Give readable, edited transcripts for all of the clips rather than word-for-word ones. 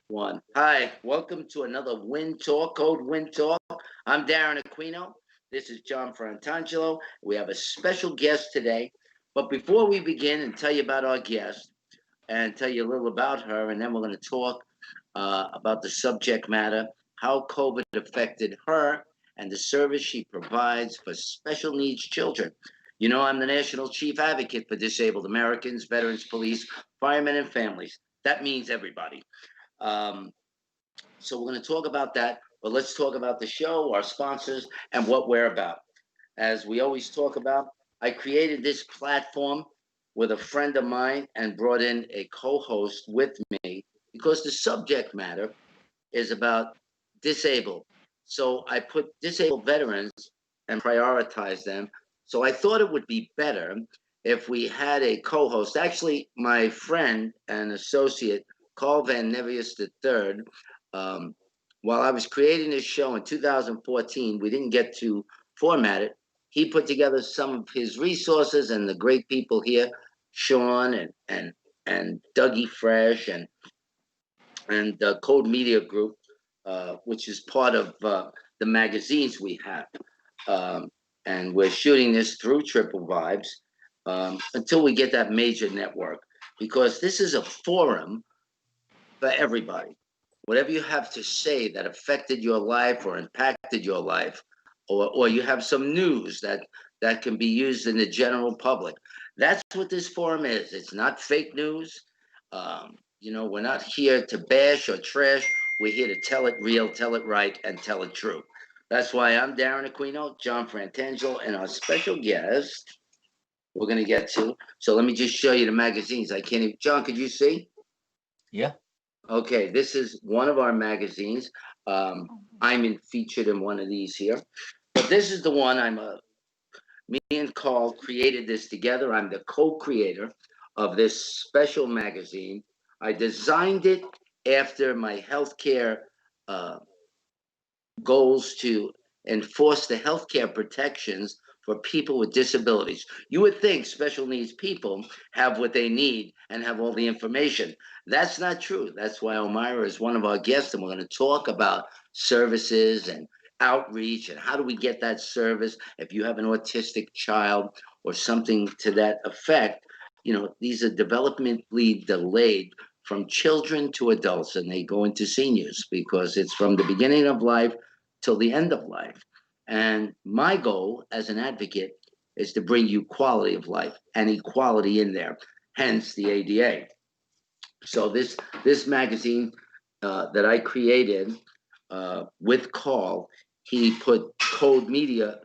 One. Hi, welcome to another Win Talk, Code Win Talk. I'm Darren Aquino. This is John Frantangelo. We have a special guest today. But before we begin and tell you about our guest and tell you a little about her, and then we're going to talk about the subject matter, how COVID affected her and the service she provides for special needs children. You know, I'm the National Chief Advocate for Disabled Americans, Veterans, Police, Firemen, and Families. That means everybody. Um, so we're going to talk about that, but let's talk about the show, our sponsors, and what we're about. As we always talk about, I created this platform with a friend of mine and brought in a co-host with me because the subject matter is about disabled. So I put disabled veterans and prioritize them. So I thought it would be better if we had a co-host. Actually, my friend and associate, Carl Van Nevius III, um, while I was creating this show in 2014, we didn't get to format it. He put together some of his resources and the great people here, Sean and Dougie Fresh and the Code Media Group, which is part of the magazines we have. Um, and we're shooting this through Triplevibes until we get that major network, because this is a forum for everybody. Whatever you have to say that affected your life or impacted your life, or you have some news that can be used in the general public. That's what this forum is. It's not fake news. We're not here to bash or trash. We're here to tell it real, tell it right, and tell it true. That's why I'm Darren Aquino, John Frantangelo, and our special guest we're going to get to. So let me just show you the magazines. I can't even, John, could you see? Yeah. Okay, this is one of our magazines. Featured in one of these here. But this is the one me and Carl created this together. I'm the co-creator of this special magazine. I designed it after my healthcare uh, goals to enforce the healthcare protections for people with disabilities. You would think special needs people have what they need and have all the information. That's not true. That's why Omaira is one of our guests, and we're going to talk about services and outreach and how do we get that service if you have an autistic child or something to that effect. You know, these are developmentally delayed from children to adults, and they go into seniors because it's from the beginning of life till the end of life. And my goal as an advocate is to bring you quality of life and equality in there, hence the ADA. So this magazine that I created with Carl, he put Code Media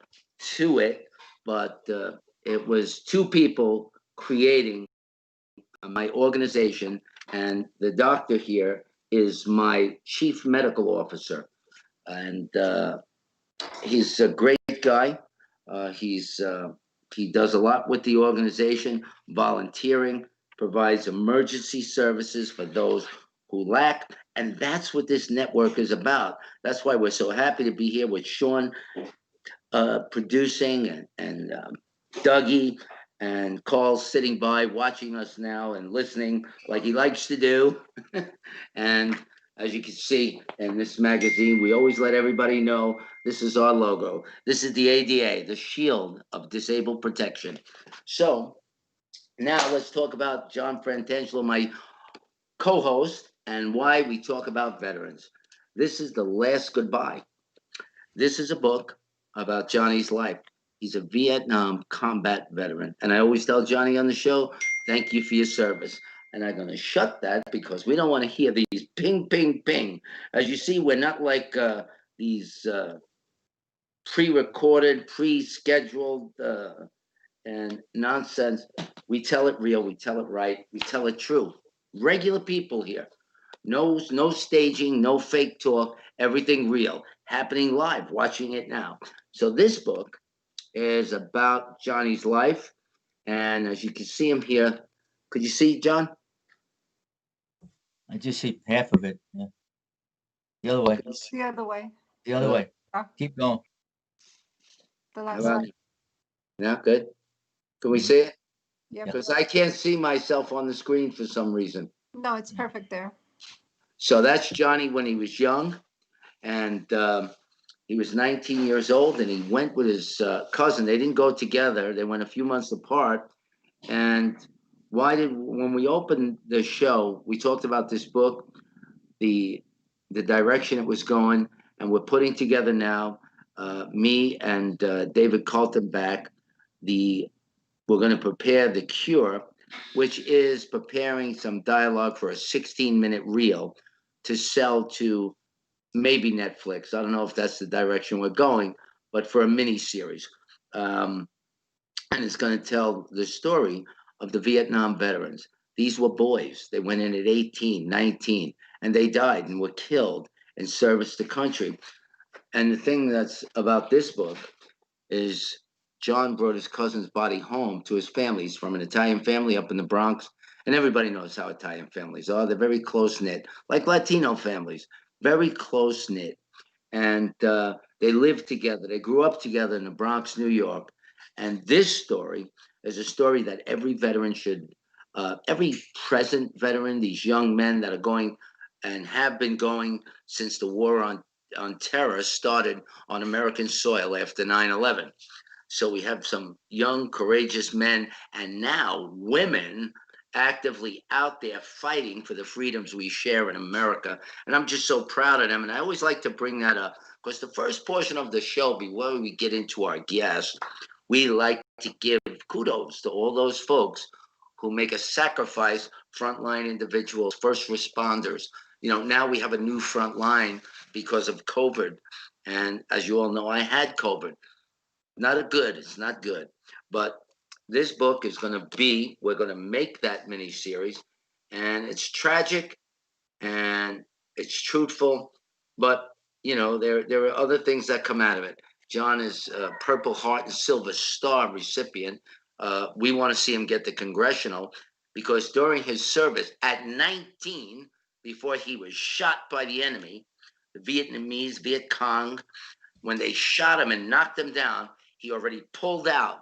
to it, but it was two people creating my organization, and the doctor here is my chief medical officer, and he's a great guy. He does a lot with the organization, volunteering, provides emergency services for those who lack, and that's what this network is about. That's why we're so happy to be here with Sean producing and Dougie and Carl sitting by watching us now and listening like he likes to do. And as you can see in this magazine, we always let everybody know this is our logo. This is the ADA, the shield of disabled protection. So now let's talk about John Frantangelo, my co-host, and why we talk about veterans. This is the last goodbye. This is a book about Johnny's life. He's a Vietnam combat veteran. And I always tell Johnny on the show, thank you for your service. And I'm going to shut that because we don't want to hear these ping, ping, ping. As you see, we're not like these pre-recorded, pre-scheduled and nonsense. We tell it real. We tell it right. We tell it true. Regular people here. No staging, no fake talk, everything real, happening live, watching it now. So this book is about Johnny's life, and as you can see him here, could you see John? I just see half of it. Yeah. The other way. It's the other way. The other way. Ah, Keep going. the How last about one. it? Yeah, good. Can we see it? Yep. Because I can't see myself on the screen for some reason. No, it's perfect there. So that's Johnny when he was young, and he was 19 years old, and he went with his cousin. They didn't go together; they went a few months apart. And when we opened the show, we talked about this book, the the direction it was going, and we're putting together now. Me and David Kaltenbach, the we're going to prepare The Cure, which is preparing some dialogue for a 16-minute reel to sell to maybe Netflix. I don't know if that's the direction we're going, but for a mini series. Um, and it's going to tell the story of the Vietnam veterans. These were boys. They went in at 18, 19, and they died and were killed in service to country. And the thing that's about this book is John brought his cousin's body home to his family. He's from an Italian family up in the Bronx. And everybody knows how Italian families are. They're very close knit, like Latino families, very close knit. And they lived together. They grew up together in the Bronx, New York. And this story is a story that every veteran should, every present veteran, these young men that are going and have been going since the war on terror started on American soil after 9/11. So we have some young, courageous men, and now women actively out there fighting for the freedoms we share in America. And I'm just so proud of them. And I always like to bring that up because the first portion of the show, before we get into our guests, we like to give kudos to all those folks who make a sacrifice, frontline individuals, first responders. You know, now we have a new front line because of COVID. And as you all know, I had COVID. Not a good, it's not good. But this book is going to be, we're going to make that mini series, and it's tragic and it's truthful, but you know, there are other things that come out of it. John is a Purple Heart and Silver Star recipient. We want to see him get the congressional because during his service at 19, before he was shot by the enemy, the Vietnamese, Viet Cong, when they shot him and knocked him down, he already pulled out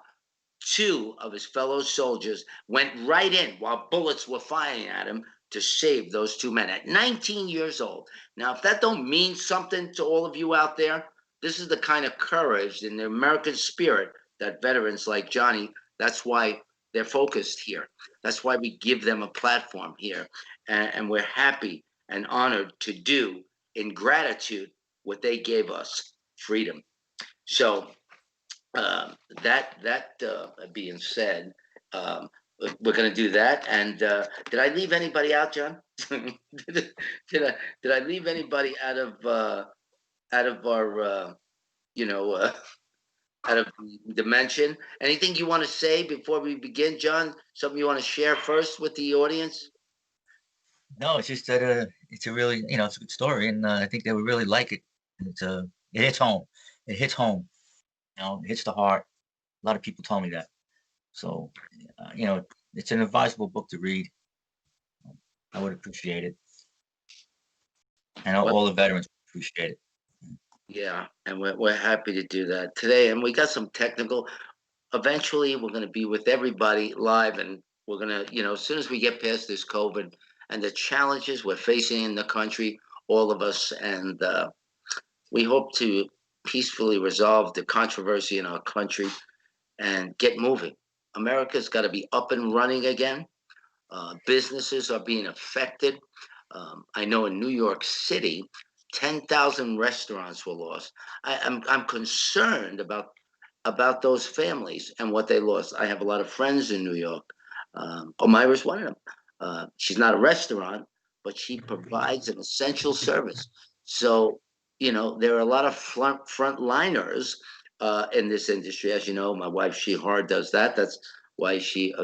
two of his fellow soldiers, went right in while bullets were firing at him to save those two men at 19 years old. Now, if that don't mean something to all of you out there, this is the kind of courage and the American spirit that veterans like Johnny, that's why they're focused here. That's why we give them a platform here. And we're happy and honored to do in gratitude what they gave us, freedom. So that being said, um, we're going to do that. And did I leave anybody out, John? Did I leave anybody out of our you know out of the mention? Anything you want to say before we begin, John? Something you want to share first with the audience? No, it's just that it's a really, it's a good story, and I think they would really like it. It's it hits home. It hits home. It hits the heart. A lot of people told me that. So, it's an advisable book to read. I would appreciate it. And Well, all the veterans would appreciate it. yeah, and we're happy to do that today. And we got some technical. Eventually, we're going to be with everybody live, and we're going to, as soon as we get past this COVID and the challenges we're facing in the country, all of us, and we hope to peacefully resolve the controversy in our country and get moving. America's got to be up and running again. Businesses are being affected. I know in New York City, 10,000 restaurants were lost. I'm concerned about those families and what they lost. I have a lot of friends in New York. Omaira's one of them. She's not a restaurant, but she provides an essential service. So, there are a lot of frontliners in this industry. As you know, my wife Shihar does that. That's why she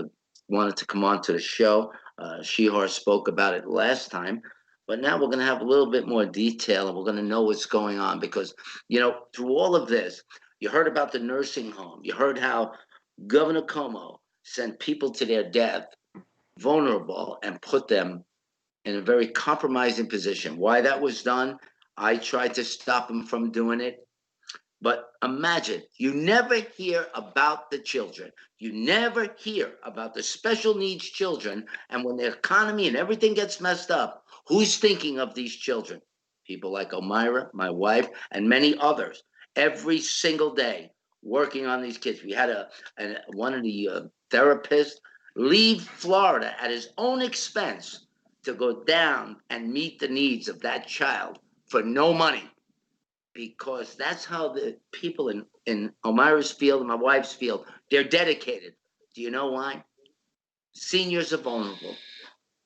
wanted to come on to the show. Shihar spoke about it last time. But now we're going to have a little bit more detail and we're going to know what's going on because, through all of this, you heard about the nursing home. You heard how Governor Cuomo sent people to their death, vulnerable, and put them in a very compromising position. Why that was done, I tried to stop him from doing it. But imagine, you never hear about the children. You never hear about the special needs children. And when the economy and everything gets messed up, Who's thinking of these children? People like Omaira, my wife, and many others every single day working on these kids. We had one of the therapists leave Florida at his own expense to go down and meet the needs of that child for no money, because that's how the people in Omaira's field and my wife's field, they're dedicated. Do you know why? Seniors are vulnerable,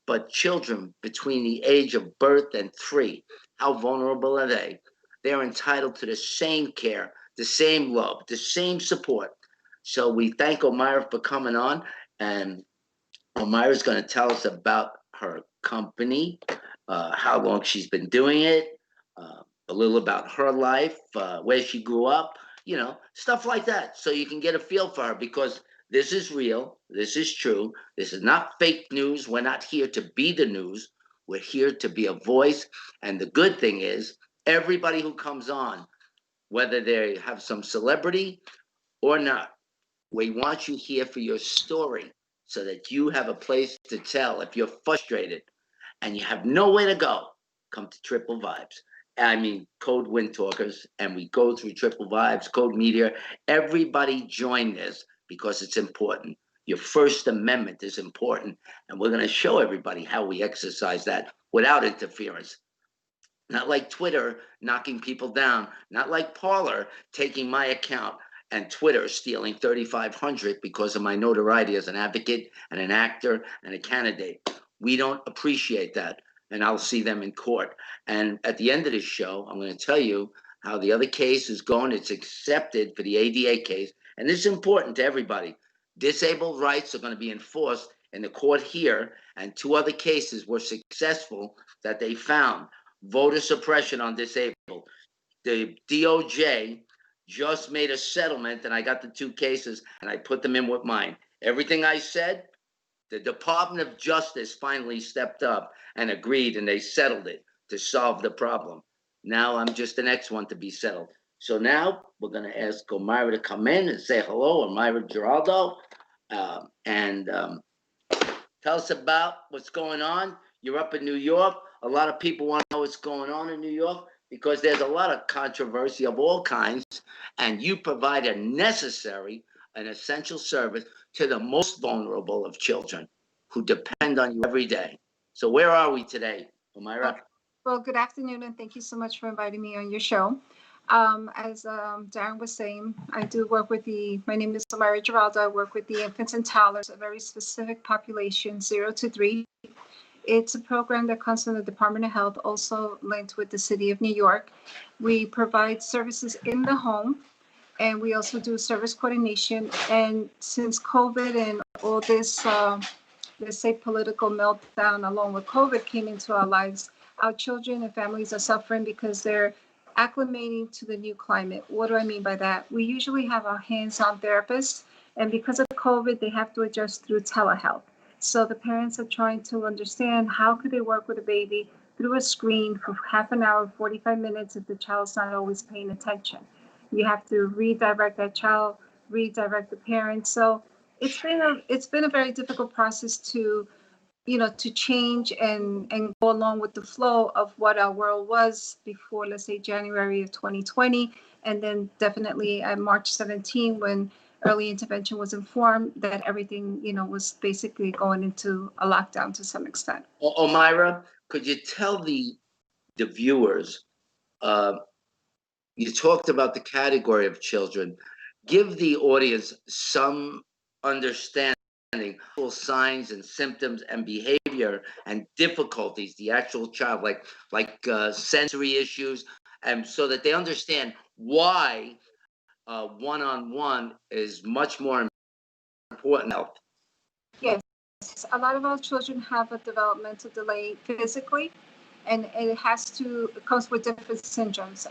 but children between the age of birth and 3, how vulnerable are they? They're entitled to the same care, the same love, the same support. So we thank Omaira for coming on, and Omaira's going to tell us about her company, how long she's been doing it, a little about her life, where she grew up, stuff like that. So you can get a feel for her, because this is real. This is true. This is not fake news. We're not here to be the news. We're here to be a voice. And the good thing is, everybody who comes on, whether they have some celebrity or not, we want you here for your story so that you have a place to tell. If you're frustrated and you have nowhere to go, come to Triplevibes. I mean, Code Wind Talkers, and we go through Triplevibes, Code Media. Everybody join this because it's important. Your First Amendment is important, and we're going to show everybody how we exercise that without interference. Not like Twitter knocking people down, not like Parler taking my account, and Twitter stealing 3,500 because of my notoriety as an advocate and an actor and a candidate. We don't appreciate that, and I'll see them in court. And at the end of this show, I'm going to tell you how the other case is going. It's accepted for the ADA case, and this is important to everybody. Disabled rights are going to be enforced in the court here, and 2 other cases were successful that they found. Voter suppression on disabled. The DOJ just made a settlement, and I got the 2 cases, and I put them in with mine. Everything I said, the Department of Justice finally stepped up and agreed, and they settled it to solve the problem. Now I'm just the next one to be settled. So now we're going to ask Omaira to come in and say hello, Omaira Giraldo, and tell us about what's going on. You're up in New York. A lot of people want to know what's going on in New York because there's a lot of controversy of all kinds, and you provide a necessary and essential service to the most vulnerable of children who depend on you every day. So where are we today, Omaira? Well, good afternoon, and thank you so much for inviting me on your show. As Darren was saying, I do work with my name is Omaira Giraldo. I work with the infants and toddlers, a very specific population, 0 to 3. It's a program that comes from the Department of Health, also linked with the City of New York. We provide services in the home, and we also do service coordination. And since COVID and all this, let's say, political meltdown along with COVID came into our lives, our children and families are suffering because they're acclimating to the new climate. What do I mean by that? We usually have our hands-on therapists, and because of COVID, they have to adjust through telehealth. So the parents are trying to understand how could they work with a baby through a screen for half an hour, 45 minutes if the child's not always paying attention. You have to redirect that child, redirect the parents. So it's been a very difficult process to to change and go along with the flow of what our world was before, let's say, January of 2020, and then definitely at March 17, when early intervention was informed that everything was basically going into a lockdown to some extent. Omaira, could you tell the viewers, uh, you talked about the category of children. Give the audience some understanding signs and symptoms and behavior and difficulties the actual child, like sensory issues, and so that they understand why one-on-one is much more important health. Yes, a lot of our children have a developmental delay physically, and it comes with different syndromes.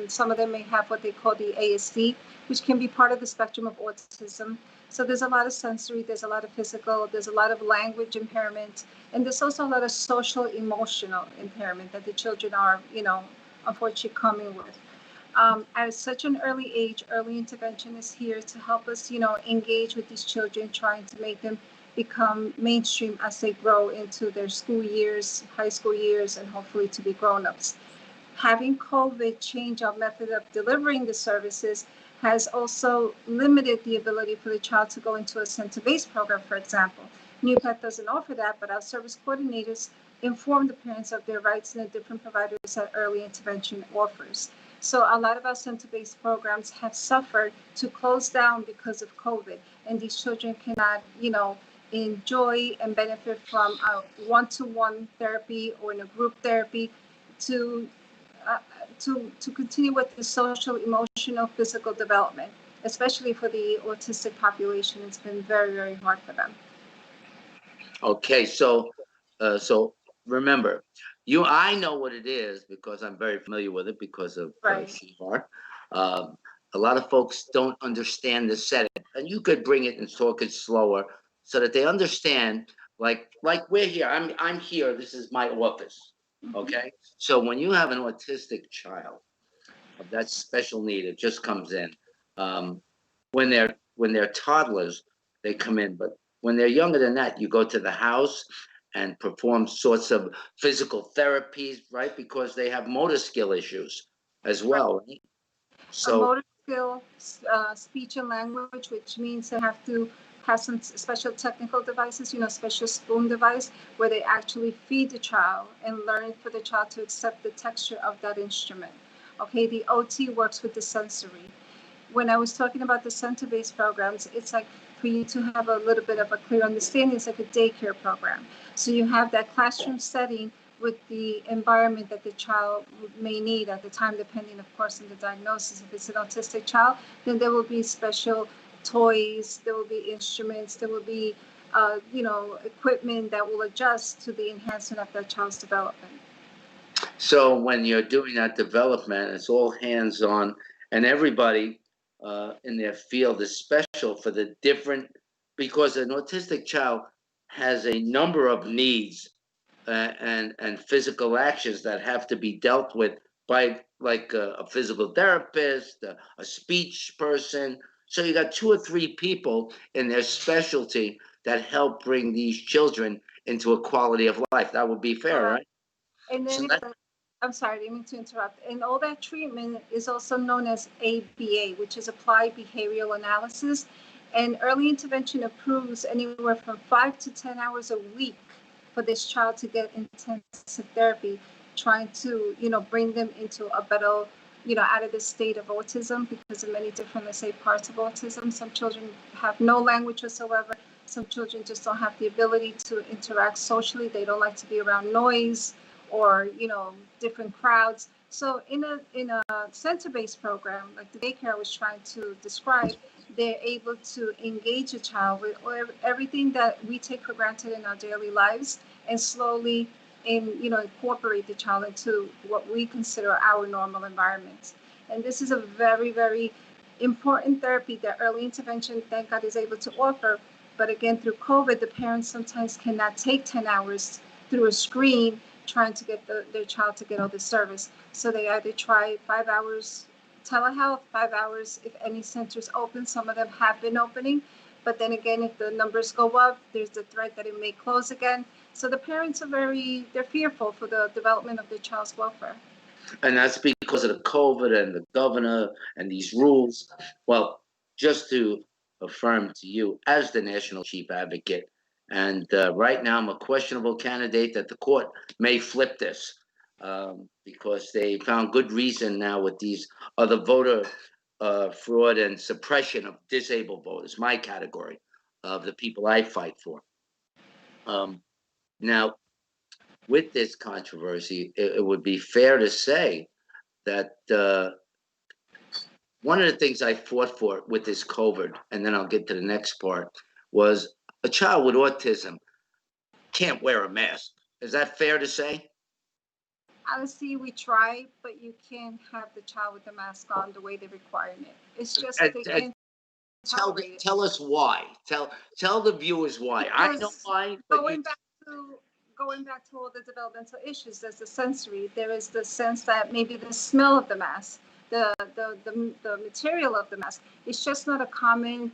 Some of them may have what they call the ASD, which can be part of the spectrum of autism. So there's a lot of sensory, there's a lot of physical, there's a lot of language impairment, and there's also a lot of social emotional impairment that the children are, unfortunately coming with. At such an early age, early intervention is here to help us, engage with these children, trying to make them become mainstream as they grow into their school years, high school years, and hopefully to be grown-ups. Having COVID change our method of delivering the services has also limited the ability for the child to go into a center-based program, for example. NewPath doesn't offer that, but our service coordinators inform the parents of their rights and the different providers that early intervention offers. So a lot of our center-based programs have suffered to close down because of COVID, and these children cannot, enjoy and benefit from a one-to-one therapy or in a group therapy to uh, to continue with the social, emotional, physical development, especially for the autistic population. It's been very, very hard for them. Okay, so remember, I know what it is because I'm very familiar with it because of Right. CR. Um, a lot of folks don't understand the setting, and you could bring it and talk it slower so that they understand. Like we're here. I'm here. This is my office. Okay. So when you have an autistic child of that special need, it just comes in. Um, when they're toddlers, they come in, but when they're younger than that, you go to the house and perform sorts of physical therapies, right? Because they have motor skill issues as well, right? A So motor skill, speech and language, which means they have to have some special technical devices, special spoon device where they actually feed the child and learn for the child to accept the texture of that instrument. Okay, the OT works with the sensory. When I was talking about the center-based programs, it's like for you to have a little bit of a clear understanding, it's like a daycare program. So you have that classroom setting with the environment that the child may need at the time, depending, of course, on the diagnosis. If it's an autistic child, then there will be special toys, there will be instruments, there will be, equipment that will adjust to the enhancement of that child's development. So when you're doing that development, it's all hands on, and everybody in their field is special for the different, because an autistic child has a number of needs and physical actions that have to be dealt with by like a physical therapist, a speech person. So you got two or three people in their specialty that help bring these children into a quality of life. That would be fair, right? And then So if I'm sorry, I didn't mean to interrupt. And all that treatment is also known as ABA, which is Applied Behavioral Analysis. And early intervention approves anywhere from 5 to 10 hours a week for this child to get intensive therapy, trying to, bring them into a better, out of the state of autism, because of many different, let's say, parts of autism. Some children have no language whatsoever. Some children just don't have the ability to interact socially. They don't like to be around noise or different crowds. So in a center-based program like the daycare I was trying to describe, they're able to engage a child with everything that we take for granted in our daily lives, and slowly incorporate the child into what we consider our normal environment. And this is a very, very important therapy that early intervention, thank God, is able to offer. But again, through COVID, the parents sometimes cannot take 10 hours through a screen trying to get their child to get all the service. So they either try 5 hours telehealth, 5 hours if any centers open. Some of them have been opening. But then again, if the numbers go up, there's the threat that it may close again. So the parents they're fearful for the development of their child's welfare. and that's because of the COVID and the governor and these rules. Well, just to affirm to you as the national chief advocate, and right now I'm a questionable candidate that the court may flip this because they found good reason now with these other voter fraud and suppression of disabled voters, my category of the people I fight for. Now, with this controversy, it would be fair to say that one of the things I fought for with this COVID, and then I'll get to the next part, was a child with autism can't wear a mask. Is that fair to say? Honestly, we try, but you can't have the child with the mask on the way they require it. It's just And, they and can't tell tolerate it. tell us why. Tell the viewers why. I know Because why, but you. Going back to all the developmental issues, there's the sensory. There is the sense that maybe the smell of the mask, the material of the mask. It's just not a common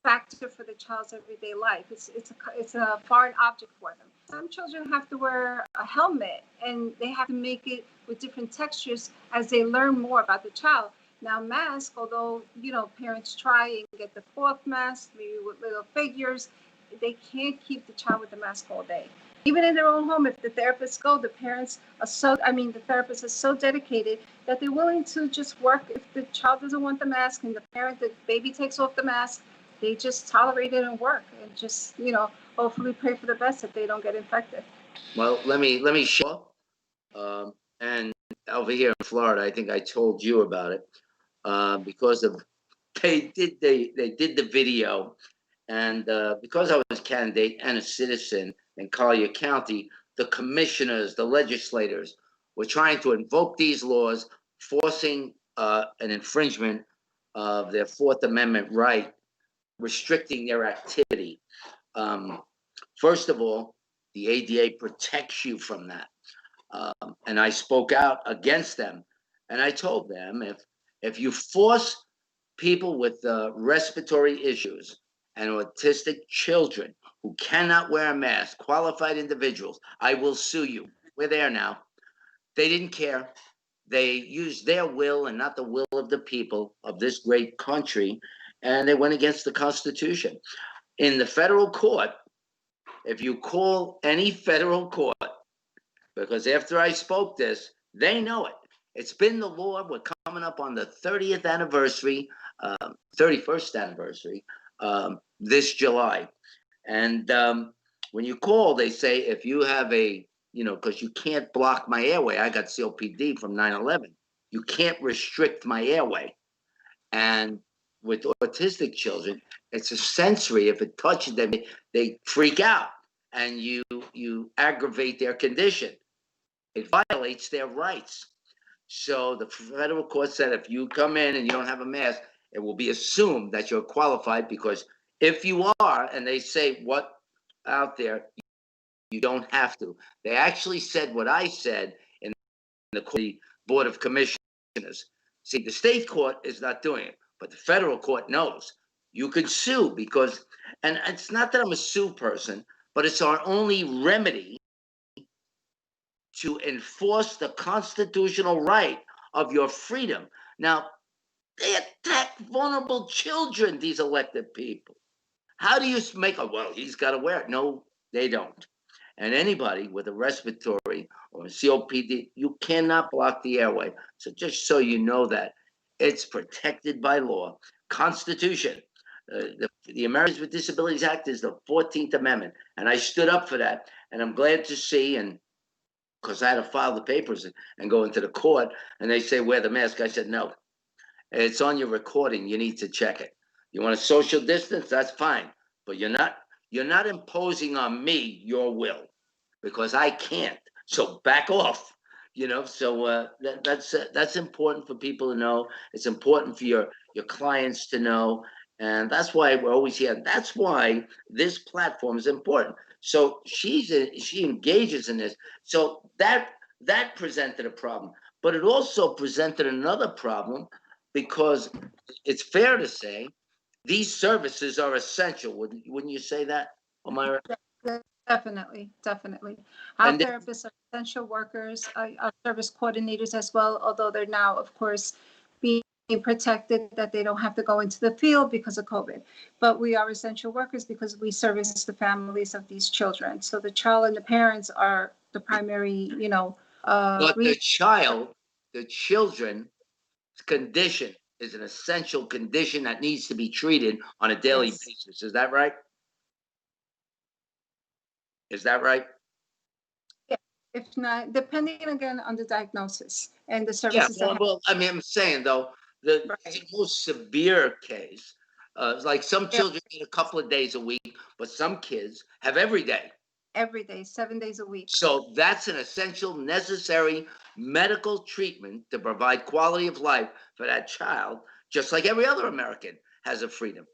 factor for the child's everyday life. It's a foreign object for them. Some children have to wear a helmet, and they have to make it with different textures as they learn more about the child. Now, mask, although parents try and get the cloth mask, maybe with little figures, they can't keep the child with the mask all day. Even in their own home, if the therapists go, the therapist is so dedicated that they're willing to just work. If the child doesn't want the mask and the baby takes off the mask, they just tolerate it and work and just, hopefully pray for the best that they don't get infected. Well, let me show. And over here in Florida, I think I told you about it. Because of they did the video, and because I was a candidate and a citizen in Collier County, the commissioners, the legislators were trying to invoke these laws, forcing an infringement of their Fourth Amendment right, restricting their activity. First of all, the ADA protects you from that. And I spoke out against them. And I told them, if you force people with respiratory issues and autistic children who cannot wear a mask, qualified individuals, I will sue you. We're there now. They didn't care. They used their will and not the will of the people of this great country, and they went against the Constitution. In the federal court, if you call any federal court, because after I spoke this, they know it. It's been the law. We're coming up on the 30th anniversary, 31st anniversary, this July. And when you call, they say if you have because you can't block my airway. I got COPD from 9/11. You can't restrict my airway. And with autistic children, it's a sensory. If it touches them, they freak out, and you aggravate their condition. It violates their rights. So the federal court said if you come in and you don't have a mask, it will be assumed that you're qualified, because if you are, and they say what out there, you don't have to. They actually said what I said in the Board of Commissioners. See, the state court is not doing it, but the federal court knows. You could sue because, and it's not that I'm a sue person, but it's our only remedy to enforce the constitutional right of your freedom. Now, they attack vulnerable children, these elected people. How do you make he's got to wear it? No, they don't. And anybody with a respiratory or a COPD, you cannot block the airway. So just so you know that, it's protected by law. Constitution. The Americans with Disabilities Act is the 14th Amendment. And I stood up for that. And I'm glad to see, and because I had to file the papers and go into the court, and they say, wear the mask. I said, no, it's on your recording. You need to check it. You want a social distance? That's fine. But you're not imposing on me your will, because I can't. So back off, so that's important for people to know. It's important for your clients to know. And that's why we're always here. That's why this platform is important. So she engages in this. So that presented a problem, but it also presented another problem, because it's fair to say these services are essential. Wouldn't you say that, Omaira? Definitely. Our And therapists are essential workers, our service coordinators as well, although they're now, of course, being protected that they don't have to go into the field because of COVID. But we are essential workers because we service the families of these children. So the child and the parents are the primary, but the children's condition is an essential condition that needs to be treated on a daily Yes. basis. Is that right? Is that right? Yeah. If not, depending again on the diagnosis and the Yeah. services that Well, I mean, I'm saying though, the Right. most severe case, like some Yeah. children get a couple of days a week, but some kids have every day. every day, 7 days a week. So that's an essential, necessary medical treatment to provide quality of life for that child, just like every other American has a freedom.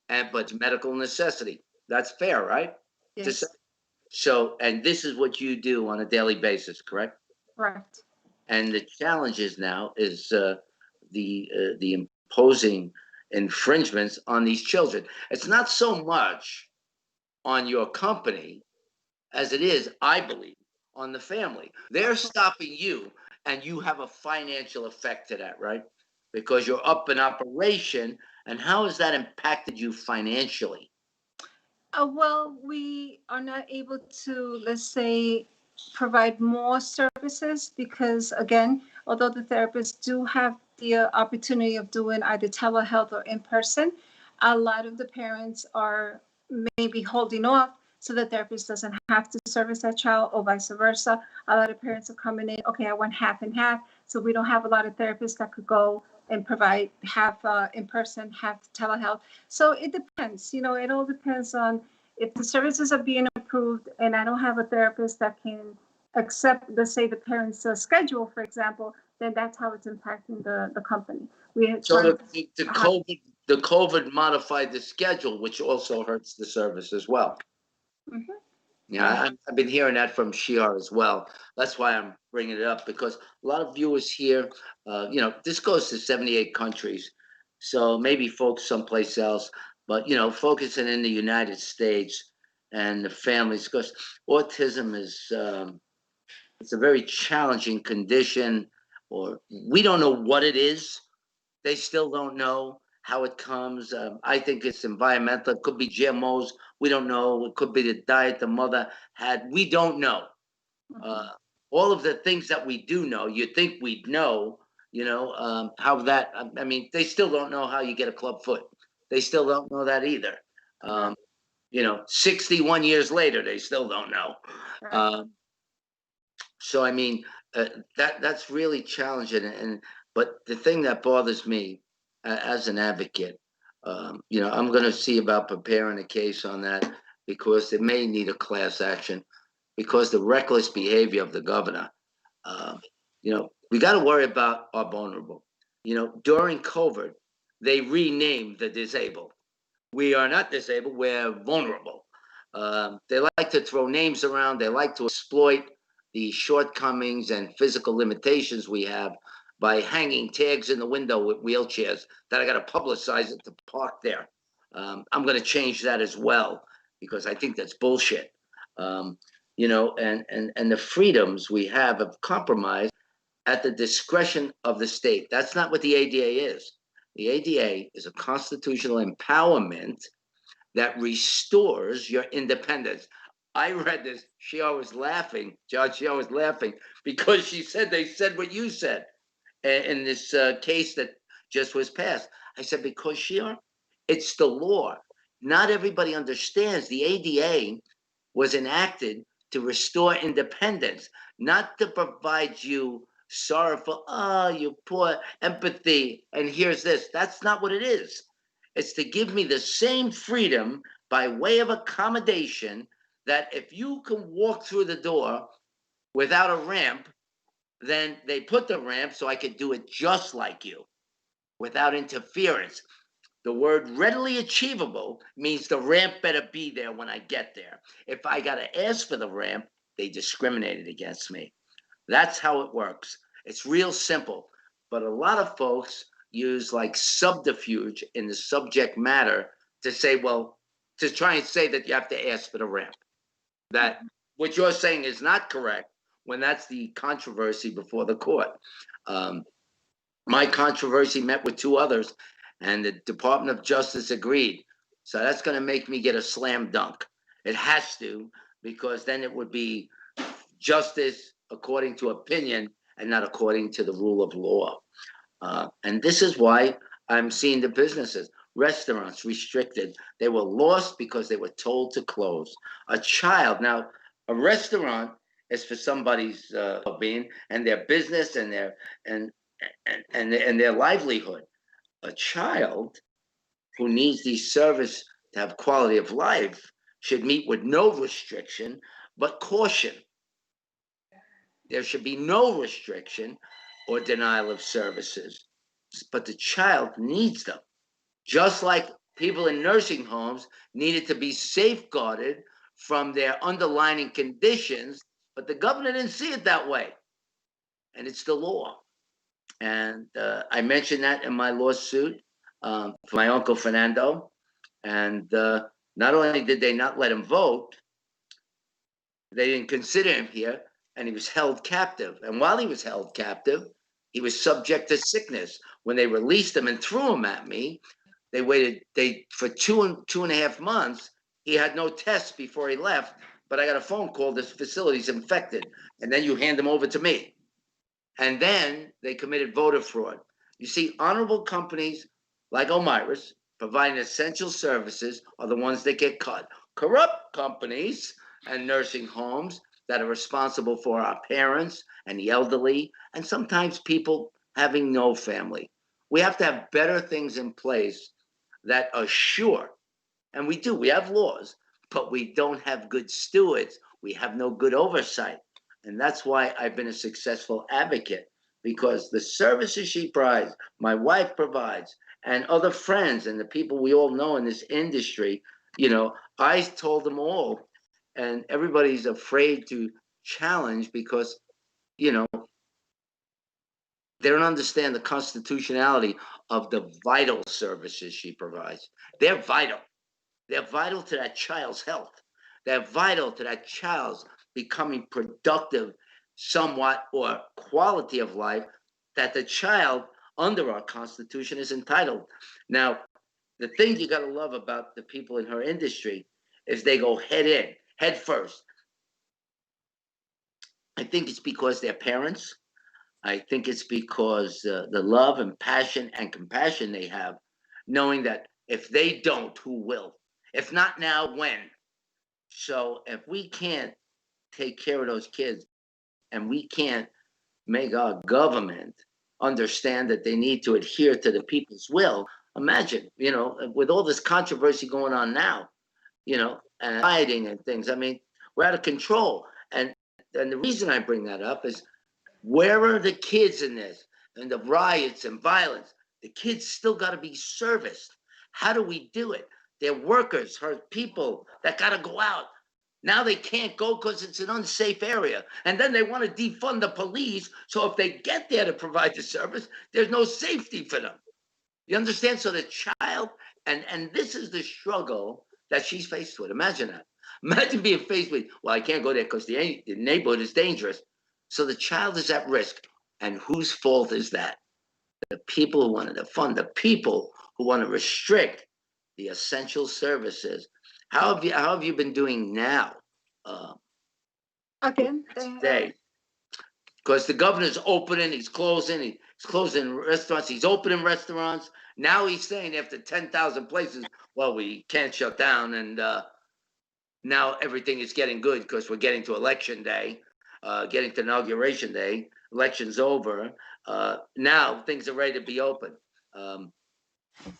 But it's medical necessity. That's fair, right? Yes. So, and this is what you do on a daily basis, correct? Correct. And the challenges now is the imposing infringements on these children. It's not so much on your company as it is, I believe, on the family. They're stopping you, and you have a financial effect to that, right? Because you're up in operation. And how has that impacted you financially? Well, we are not able to, let's say, provide more services because, again, although the therapists do have the opportunity of doing either telehealth or in person, a lot of the parents are maybe holding off so the therapist doesn't have to service that child or vice versa. A lot of parents are coming in, okay, I want half and half. So we don't have a lot of therapists that could go and provide half in person, half telehealth. So it depends, it all depends on if the services are being approved and I don't have a therapist that can accept, let's say, the parents' schedule, for example, then that's how it's impacting the company. So the COVID modified the schedule, which also hurts the service as well. Mhm. Yeah, I've been hearing that from Shiar as well. That's why I'm bringing it up, because a lot of viewers here, this goes to 78 countries. So maybe folks someplace else, but, focusing in the United States and the families, because autism is, it's a very challenging condition, or we don't know what it is. They still don't know how it comes. I think it's environmental. It could be GMOs. We don't know. It could be the diet the mother had. We don't know. Uh, all of the things that we do know, you'd think we'd know, how that, I mean, they still don't know how you get a club foot. They still don't know that either. 61 years later, they still don't know. So, I mean, that's really challenging. But the thing that bothers me as an advocate, I'm going to see about preparing a case on that, because it may need a class action, because the reckless behavior of the governor. Um, we got to worry about our vulnerable. During COVID, they renamed the disabled. We are not disabled, we're vulnerable. They like to throw names around. They like to exploit the shortcomings and physical limitations we have by hanging tags in the window with wheelchairs that I got to publicize it to park there. I'm going to change that as well, because I think that's bullshit. And the freedoms we have compromised at the discretion of the state. That's not what the ADA is. The ADA is a constitutional empowerment that restores your independence. I read this. She always laughing, Judge. She always laughing because she said they said what you said in this case that just was passed. I said, because it's the law. Not everybody understands the ADA was enacted to restore independence, not to provide you sorrowful, you poor empathy. And here's this. That's not what it is. It's to give me the same freedom by way of accommodation that if you can walk through the door without a ramp, then they put the ramp so I could do it just like you without interference. The word readily achievable means the ramp better be there when I get there. If I got to ask for the ramp, they discriminated against me. That's how it works. It's real simple. But a lot of folks use like subterfuge in the subject matter to say, well, to try and say that you have to ask for the ramp. That what you're saying is not correct, when that's the controversy before the court. My controversy met with two others, and the Department of Justice agreed. So that's going to make me get a slam dunk. It has to, because then it would be justice according to opinion and not according to the rule of law. And this is why I'm seeing the businesses, restaurants restricted. They were lost because they were told to close. A child, now a restaurant is for somebody's being and their business and their livelihood. A child who needs these services to have quality of life should meet with no restriction, but caution. There should be no restriction or denial of services, but the child needs them. Just like people in nursing homes needed to be safeguarded from their underlying conditions, but the governor didn't see it that way. And it's the law. And I mentioned that in my lawsuit. for my uncle Fernando. And not only did they not let him vote, they didn't consider him here, and he was held captive. And while he was held captive, he was subject to sickness. When they released him and threw him at me, they waited for two and a half months. He had no tests before he left, but I got a phone call, this facility's infected. And then you hand him over to me. And then they committed voter fraud. You see, honorable companies like Omaira's providing essential services are the ones that get cut. Corrupt companies and nursing homes that are responsible for our parents and the elderly, and sometimes people having no family. We have to have better things in place that assure, and we do, we have laws, but we don't have good stewards. We have no good oversight. And that's why I've been a successful advocate, because the services she provides, my wife provides, and other friends and the people we all know in this industry, I told them all, and everybody's afraid to challenge because, they don't understand the constitutionality of the vital services she provides. They're vital. They're vital to that child's health. They're vital to that child's becoming productive somewhat, or quality of life that the child under our Constitution is entitled. Now, the thing you got to love about the people in her industry is they go head first. I think it's because they're parents. I think it's because the love and passion and compassion they have, knowing that if they don't, who will? If not now, when? So if we can't take care of those kids and we can't make our government understand that they need to adhere to the people's will, imagine, with all this controversy going on now, and fighting and things, I mean, we're out of control. And the reason I bring that up is, where are the kids in this? And the riots and violence, the kids still got to be serviced. How do we do it? They're workers, hurt people that got to go out. Now they can't go because it's an unsafe area. And then they want to defund the police. So if they get there to provide the service, there's no safety for them. You understand? So the child, and this is the struggle that she's faced with. Imagine that. Imagine being faced with, well, I can't go there because the neighborhood is dangerous. So the child is at risk. And whose fault is that? The people who wanted to fund, the people who want to restrict the essential services. How have you been doing now? Again, Today, because the governor's opening, he's closing restaurants, he's opening restaurants. Now he's saying after 10,000 places, well, we can't shut down, and now everything is getting good because we're getting to election day, getting to inauguration day. Election's over. Now things are ready to be open.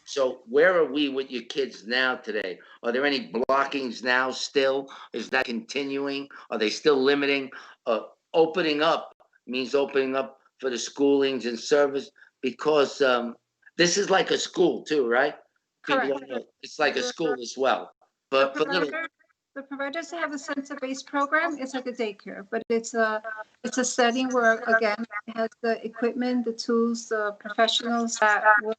So where are we with your kids now today? Are there any blockings now still? Is that continuing? Are they still limiting? Opening up means opening up for the schoolings and service, because this is like a school too, right? correct. It's like a school as well. But for little, The providers have a center-based program. It's like a daycare, but it's a setting where, again, it has the equipment, the tools, the professionals that will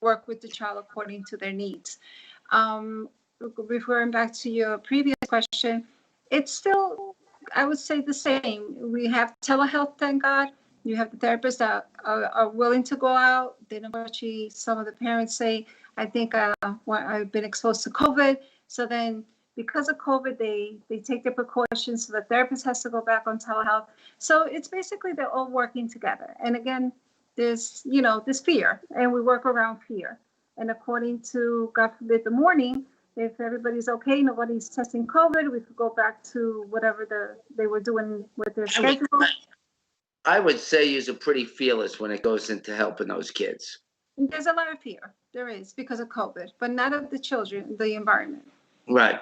work with the child according to their needs. Referring back to your previous question, it's still, I would say, the same. We have telehealth, thank God. You have the therapists that are willing to go out. Then, unfortunately, some of the parents say, I think I've been exposed to COVID. So then, because of COVID, they take their precautions. So the therapist has to go back on telehealth. So it's basically they're all working together. And again, there's fear, and we work around fear. And according to, God forbid, the morning, if everybody's okay, nobody's testing COVID, we could go back to whatever they were doing with their schedule. I would say you're pretty fearless when it goes into helping those kids. There's a lot of fear. There is, because of COVID, but not of the children, the environment. Right,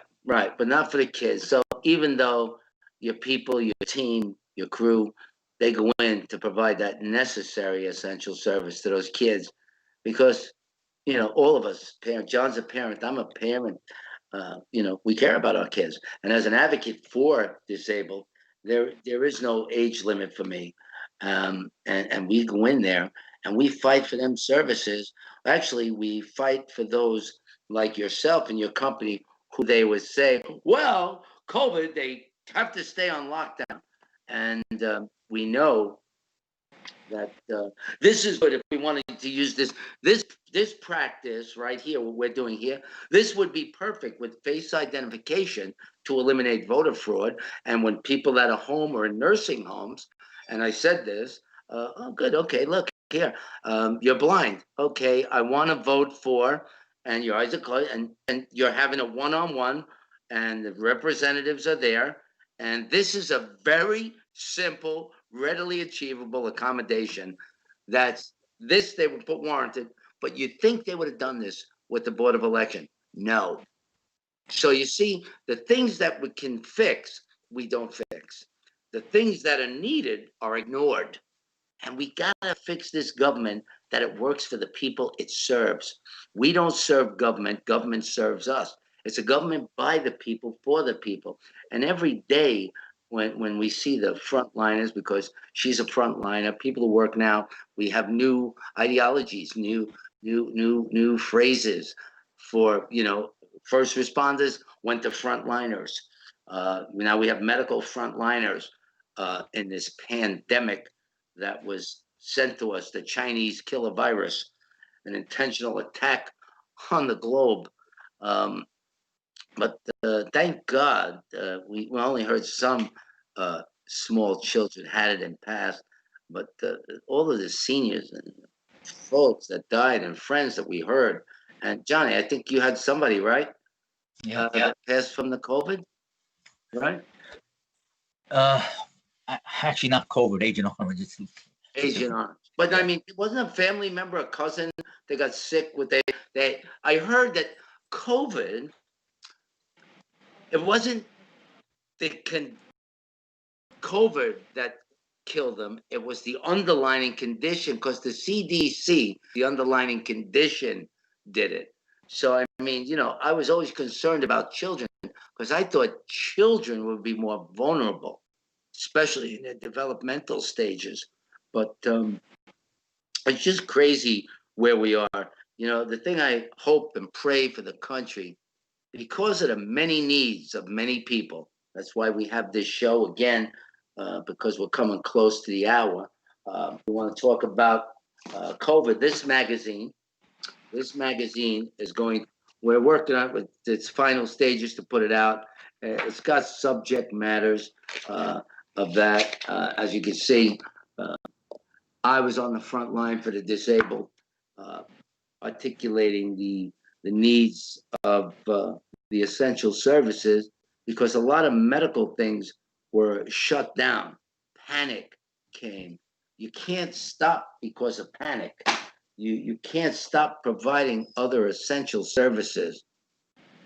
but not for the kids. So even though your people, your team, your crew, they go in to provide that necessary essential service to those kids, because all of us, parents. John's a parent. I'm a parent. We care about our kids, and as an advocate for disabled, there is no age limit for me. and we go in there and we fight for them services. Actually, we fight for those like yourself and your company who they would say, well, COVID, they have to stay on lockdown. And we know that this is good if we wanted to use this practice right here, what we're doing here. This would be perfect with face identification to eliminate voter fraud. And when people that are home or in nursing homes, and I said this, oh, good, okay, look here, you're blind. Okay, I want to vote for, and your eyes are closed, and you're having a one-on-one, and the representatives are there. And this is a very simple, readily achievable accommodation. That's this they would put warranted, but you'd think they would have done this with the Board of Election. No. So you see, the things that we can fix, we don't fix. The things that are needed are ignored. And we gotta fix this government that it works for the people it serves. We don't serve government, government serves us. It's a government by the people, for the people. And every day when we see the frontliners, because she's a frontliner, people who work now, we have new ideologies, new phrases for, first responders went to frontliners. Now we have medical frontliners in this pandemic that was sent to us, the Chinese killer virus, an intentional attack on the globe. But thank God, we only heard some small children had it and passed, but all of the seniors and folks that died and friends that we heard. And Johnny, I think you had somebody, right? Yeah. That passed from the COVID, right? Actually, not COVID, Agent Orange. Agent Orange. But I mean, it wasn't a family member, a cousin that got sick with they I heard that COVID, it wasn't the COVID that killed them, it was the underlying condition, because the CDC, the underlying condition did it. So I mean, I was always concerned about children because I thought children would be more vulnerable, especially in their developmental stages. But it's just crazy where we are. The thing I hope and pray for the country, because of the many needs of many people. That's why we have this show again, because we're coming close to the hour. We want to talk about COVID. This magazine is going. We're working on it with its final stages to put it out. It's got subject matters of that. As you can see, I was on the front line for the disabled, articulating the needs of the essential services, because a lot of medical things were shut down. Panic came. You can't stop because of panic. You can't stop providing other essential services.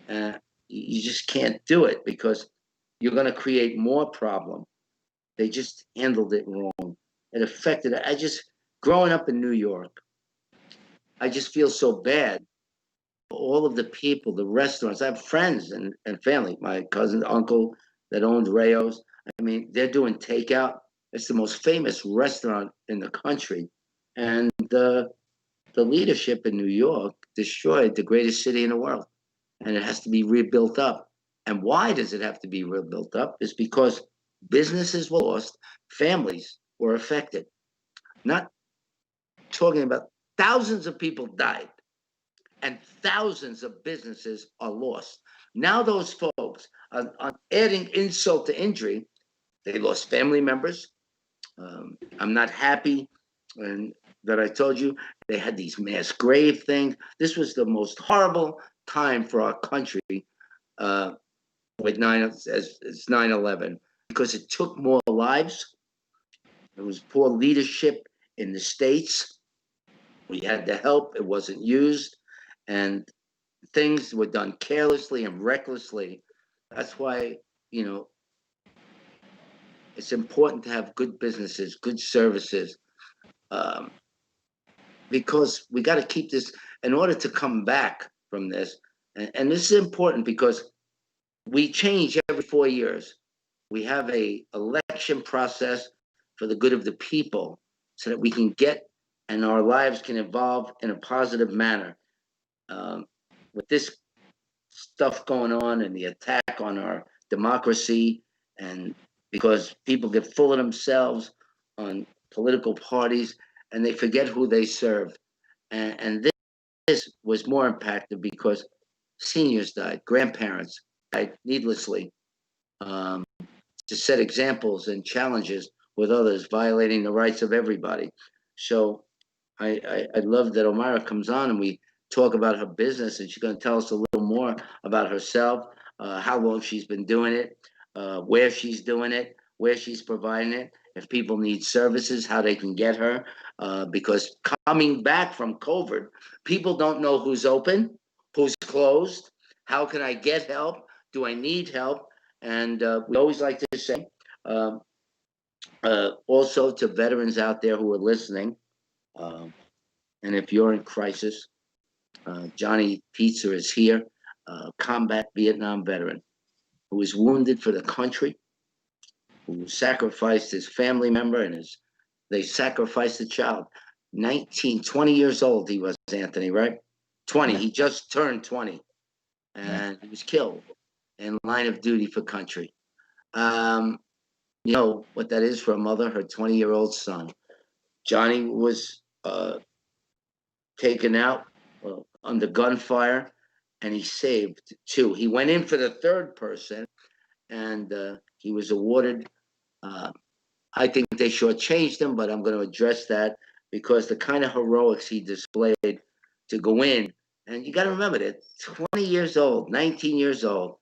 You just can't do it because you're going to create more problem. They just handled it wrong. It affected. Growing up in New York, I just feel so bad. All of the people, the restaurants, I have friends and family, my cousin, uncle that owned Rayo's. I mean, they're doing takeout. It's the most famous restaurant in the country. And the leadership in New York destroyed the greatest city in the world. And it has to be rebuilt up. And why does it have to be rebuilt up? It's because businesses were lost, families were affected. Not talking about thousands of people died and thousands of businesses are lost. Now those folks are adding insult to injury. They lost family members. I'm not happy that I told you they had these mass grave things. This was the most horrible time for our country with 9/11, because it took more lives. It was poor leadership in the states. We had the help, it wasn't used, and things were done carelessly and recklessly. That's why, it's important to have good businesses, good services, because we got to keep this in order to come back from this. And this is important because we change every 4 years. We have a election process for the good of the people, so that we can get and our lives can evolve in a positive manner. With this stuff going on and the attack on our democracy, and because people get full of themselves on political parties and they forget who they serve. And this was more impacted because seniors died, grandparents died needlessly, um, to set examples and challenges with others, violating the rights of everybody. So I love that Omaira comes on and we talk about her business, and she's going to tell us a little more about herself, how long she's been doing it, where she's doing it, where she's providing it, if people need services, how they can get her. Because coming back from COVID, people don't know who's open, who's closed, how can I get help, do I need help? And we always like to say, um, also to veterans out there who are listening, um, and if you're in crisis, Johnny Pizza is here, combat Vietnam veteran who was wounded for the country, who sacrificed his family member and they sacrificed the child. 19, 20 years old he was, Anthony, right? 20, he just turned 20, and he was killed in line of duty for country. You know what that is for a mother, her 20-year-old son. Johnny was taken out under gunfire, and he saved two. He went in for the third person, and he was awarded. I think they shortchanged him, but I'm going to address that because the kind of heroics he displayed to go in, and you got to remember that 20 years old, 19 years old,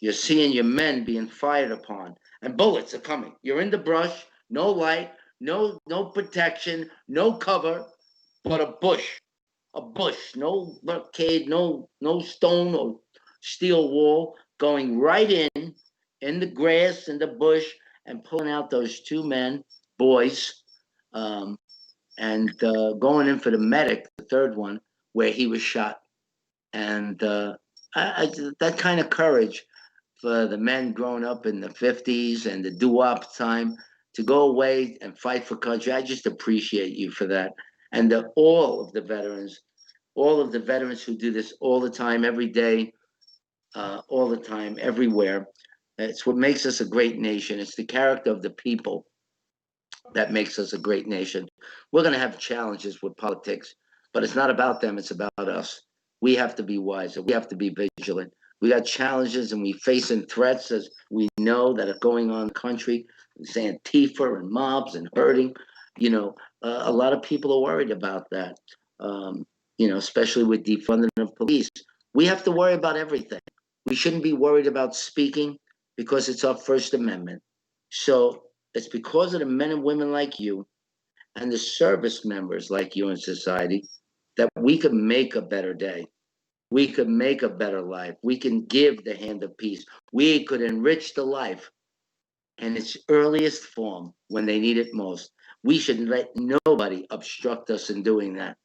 you're seeing your men being fired upon, and bullets are coming. You're in the brush, no light, no protection, no cover, but a bush, no barricade, no stone or steel wall, going right in the grass, in the bush, and pulling out those two men, boys, and going in for the medic, the third one, where he was shot. And that kind of courage for the men growing up in the 50s and the doo-wop time to go away and fight for country, I just appreciate you for that. And all of the veterans who do this all the time, every day, all the time, everywhere. It's what makes us a great nation. It's the character of the people that makes us a great nation. We're going to have challenges with politics, but it's not about them. It's about us. We have to be wiser. We have to be vigilant. We got challenges, and we facing threats, as we know, that are going on in the country. It's Antifa and mobs and hurting. You know, a lot of people are worried about that. You know, especially with defunding of police. We have to worry about everything. We shouldn't be worried about speaking because it's our First Amendment. So it's because of the men and women like you and the service members like you in society that we can make a better day. We could make a better life. We can give the hand of peace. We could enrich the life in its earliest form when they need it most. We should let nobody obstruct us in doing that.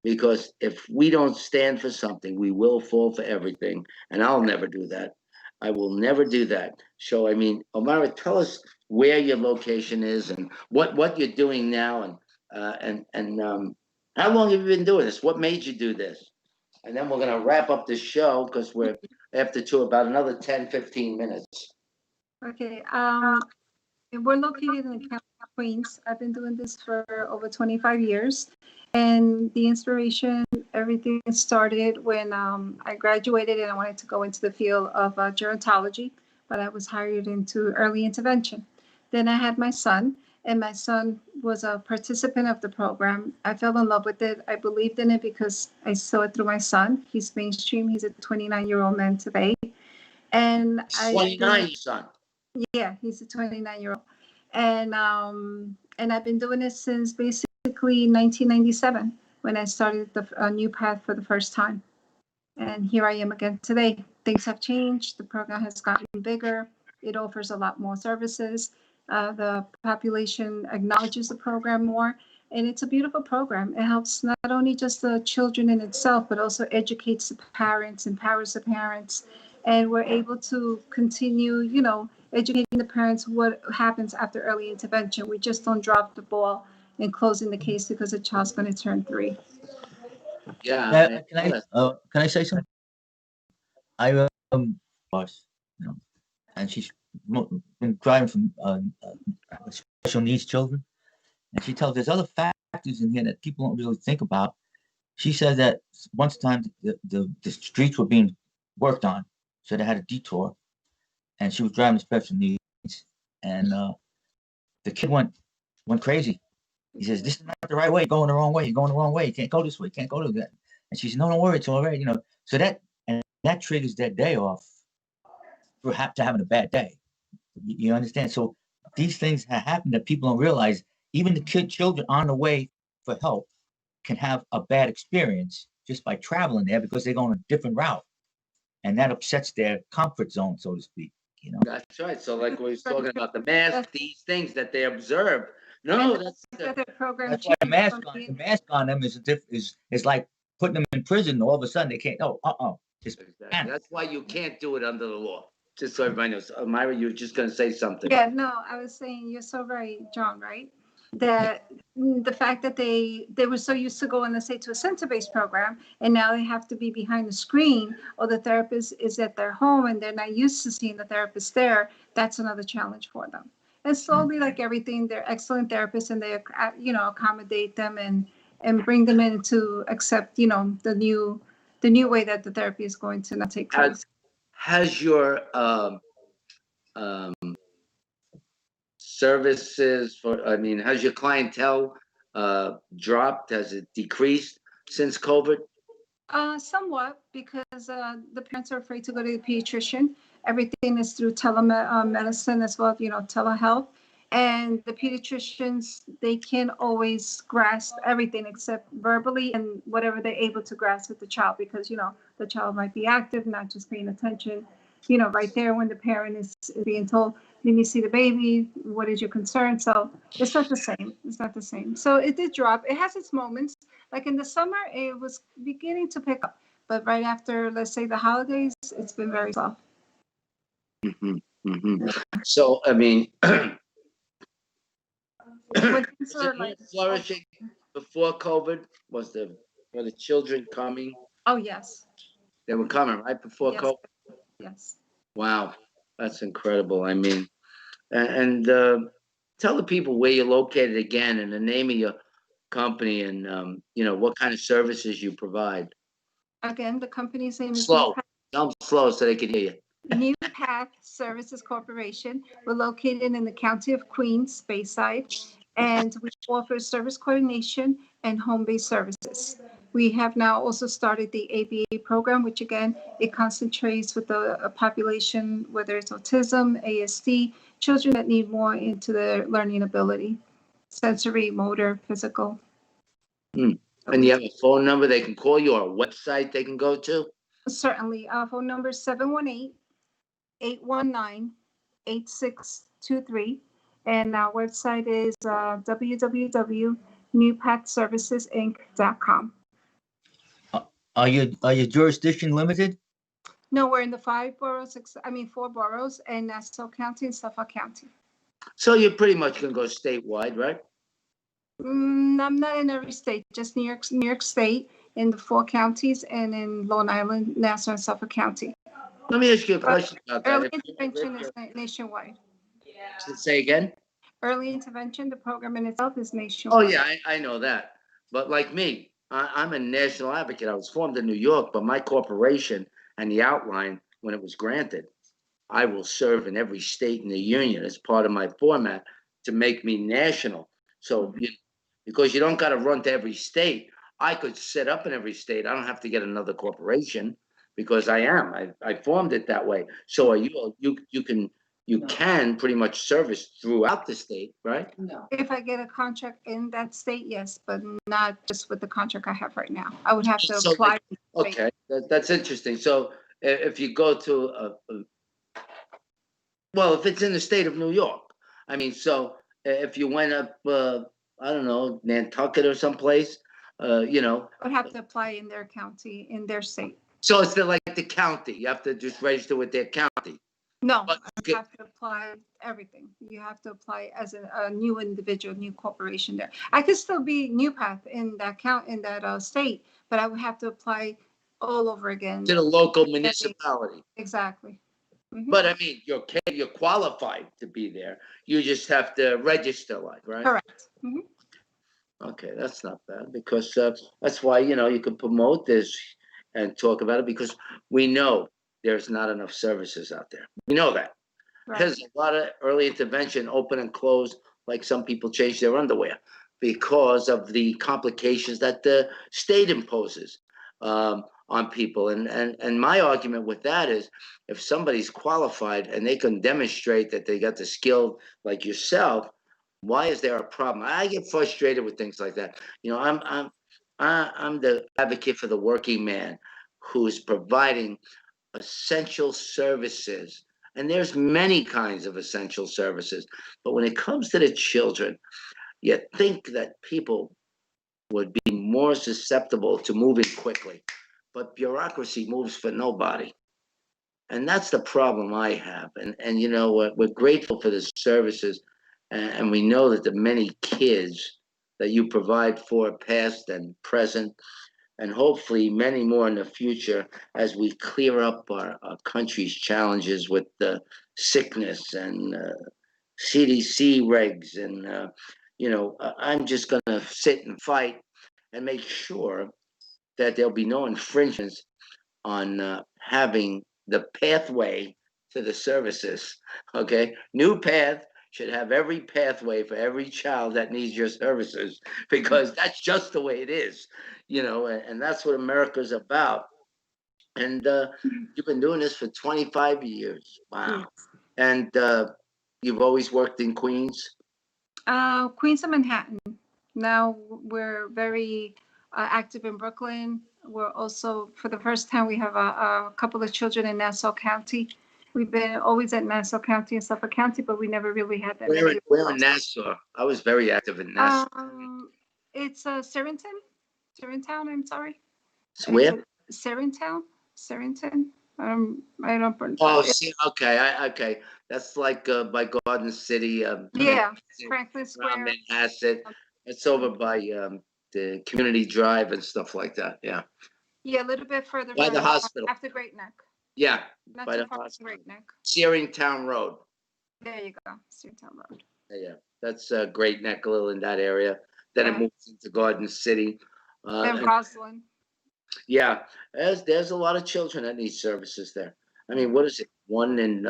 Because if we don't stand for something, we will fall for everything. And I'll never do that. I will never do that. So, I mean, Omaira, tell us where your location is and what you're doing now, and how long have you been doing this? What made you do this? And then we're going to wrap up the show because we're after to about another 10, 15 minutes. Okay. We're located in the county of Queens. I've been doing this for over 25 years. And the inspiration, everything started when I graduated and I wanted to go into the field of gerontology, but I was hired into early intervention. Then I had my son, and my son was a participant of the program. I fell in love with it. I believed in it because I saw it through my son. He's mainstream. He's a 29-year-old man today. And 29, son. Yeah, he's a 29-year-old. And I've been doing it since basically 1997 when I started a new path for the first time. And here I am again today. Things have changed. The program has gotten bigger. It offers a lot more services. The population acknowledges the program more. And it's a beautiful program. It helps not only just the children in itself, but also educates the parents, empowers the parents. And we're able to continue, educating the parents what happens after early intervention. We just don't drop the ball in closing the case because the child's going to turn 3. Yeah, Can I say something? I boss, you know, and she's been driving from special needs children, and she tells there's other factors in here that people don't really think about. She said that once time the streets were being worked on, so they had a detour, and she was driving the special needs, and the kid went crazy. He says, "This is not the right way. You're going the wrong way. You're going the wrong way. You can't go this way. You can't go to that." And she said, "No, don't worry. It's all right." You know, so that triggers that day off for having a bad day. You understand? So these things have happened that people don't realize. Even the children on the way for help can have a bad experience just by traveling there because they're going a different route, and that upsets their comfort zone, so to speak. You know. that's right. So, like we was talking about the mask, these things that they observe. No, that's That's why the mask on them is like putting them in prison. All of a sudden they can't. Oh, just exactly. That's why you can't do it under the law. Just so everybody knows. Myra, you were just going to say something. Yeah, no, I was saying you're so right, John, right? That the fact that they were so used to going, let's say, to a center-based program, and now they have to be behind the screen, or the therapist is at their home and they're not used to seeing the therapist there. That's another challenge for them. And slowly, like everything, they're excellent therapists, and they accommodate them and bring them in to accept the new way that the therapy is going to not take place. Has your um, services has your clientele dropped? Has it decreased since COVID? Somewhat, because the parents are afraid to go to the pediatrician. Everything is through telemedicine as well, telehealth. And the pediatricians, they can't always grasp everything except verbally and whatever they're able to grasp with the child, because, the child might be active, not just paying attention, right there when the parent is being told, let me see the baby, what is your concern? So it's not the same. It's not the same. So it did drop. It has its moments. Like in the summer, it was beginning to pick up. But right after, let's say, the holidays, it's been very slow. Mm-hmm, mm-hmm. So, was it more flourishing before COVID? Were the children coming? Oh, yes. They were coming right before Yes. COVID? Yes. Wow, that's incredible. And tell the people where you're located again and the name of your company and what kind of services you provide. Again, the company's name is Slow. Tell them slow so they can hear you. New Path Services Corporation. We're located in the county of Queens, Bayside, and we offer service coordination and home-based services. We have now also started the ABA program, which again, it concentrates with the population, whether it's autism, ASD, children that need more into their learning ability, sensory, motor, physical. And you have a phone number they can call you, or a website they can go to? Certainly. Our phone number is 718-819-8623. And our website is www.newpathservicesinc.com. Are your jurisdiction limited? No, we're in the 4 boroughs, and Nassau County and Suffolk County. So you're pretty much going to go statewide, right? I'm not in every state, just New York State, in the 4 counties, and in Long Island, Nassau, and Suffolk County. Let me ask you a question about that. Early intervention is nationwide. Say again? Early intervention, the program in itself is nationwide. Oh, yeah, I know that. But like me, I'm a national advocate. I was formed in New York, but my corporation and the outline, when it was granted, I will serve in every state in the union as part of my format to make me national. So, because you don't got to run to every state, I could set up in every state. I don't have to get another corporation because I formed it that way. So you can pretty much service throughout the state, right? No. If I get a contract in that state, yes, but not just with the contract I have right now. I would have to apply. Okay, that's interesting. So if you go to if it's in the state of New York, so if you went up, I don't know, Nantucket or someplace, I would have to apply in their county, in their state. So it's like the county. You have to just register with their county. No, But you have to apply everything. You have to apply as a new individual, new corporation there. I could still be new path in that in that state, but I would have to apply all over again. to the local municipality. Exactly. Mhm. But I mean, you're qualified to be there. You just have to register, like, right? Correct. Mhm. Okay, that's not bad because that's why you can promote this and talk about it because we know there's not enough services out there. We know that. Right. There's a lot of early intervention, open and close, like some people change their underwear because of the complications that the state imposes on people. And my argument with that is if somebody's qualified and they can demonstrate that they got the skill like yourself, why is there a problem? I get frustrated with things like that. I'm the advocate for the working man who's providing essential services. And there's many kinds of essential services. But when it comes to the children, you think that people would be more susceptible to moving quickly. But bureaucracy moves for nobody. And that's the problem I have. And we're grateful for the services. And we know that the many kids that you provide for, past and present, and hopefully many more in the future as we clear up our country's challenges with the sickness and CDC regs. And, I'm just going to sit and fight and make sure that there'll be no infringements on having the pathway to the services. Okay? New path should have every pathway for every child that needs your services because that's just the way it is, and that's what America's about. And you've been doing this for 25 years. Wow. Yes. And you've always worked in Queens? Queens of Manhattan. Now we're very active in Brooklyn. We're also, for the first time, we have a couple of children in Nassau County. We've been always at Nassau County and Suffolk County, but we never really had that many. Where in Nassau? I was very active in Nassau. It's Serentown, I'm sorry. So where? Serentown. I don't. Oh, see, okay, okay. That's like by Garden City. Yeah, Franklin Around Square. Manhasset. It's over by the Community Drive and stuff like that. Yeah. Yeah, a little bit further. By the hospital. After Great Neck. Yeah. Not by too the far hospital. from Great Neck. Searingtown Road. There you go, Searingtown Road. Yeah, that's Great Neck, a little in that area. Then it moves into Garden City. And Roslyn. Yeah, there's a lot of children that need services there. I mean, what is it? 1 in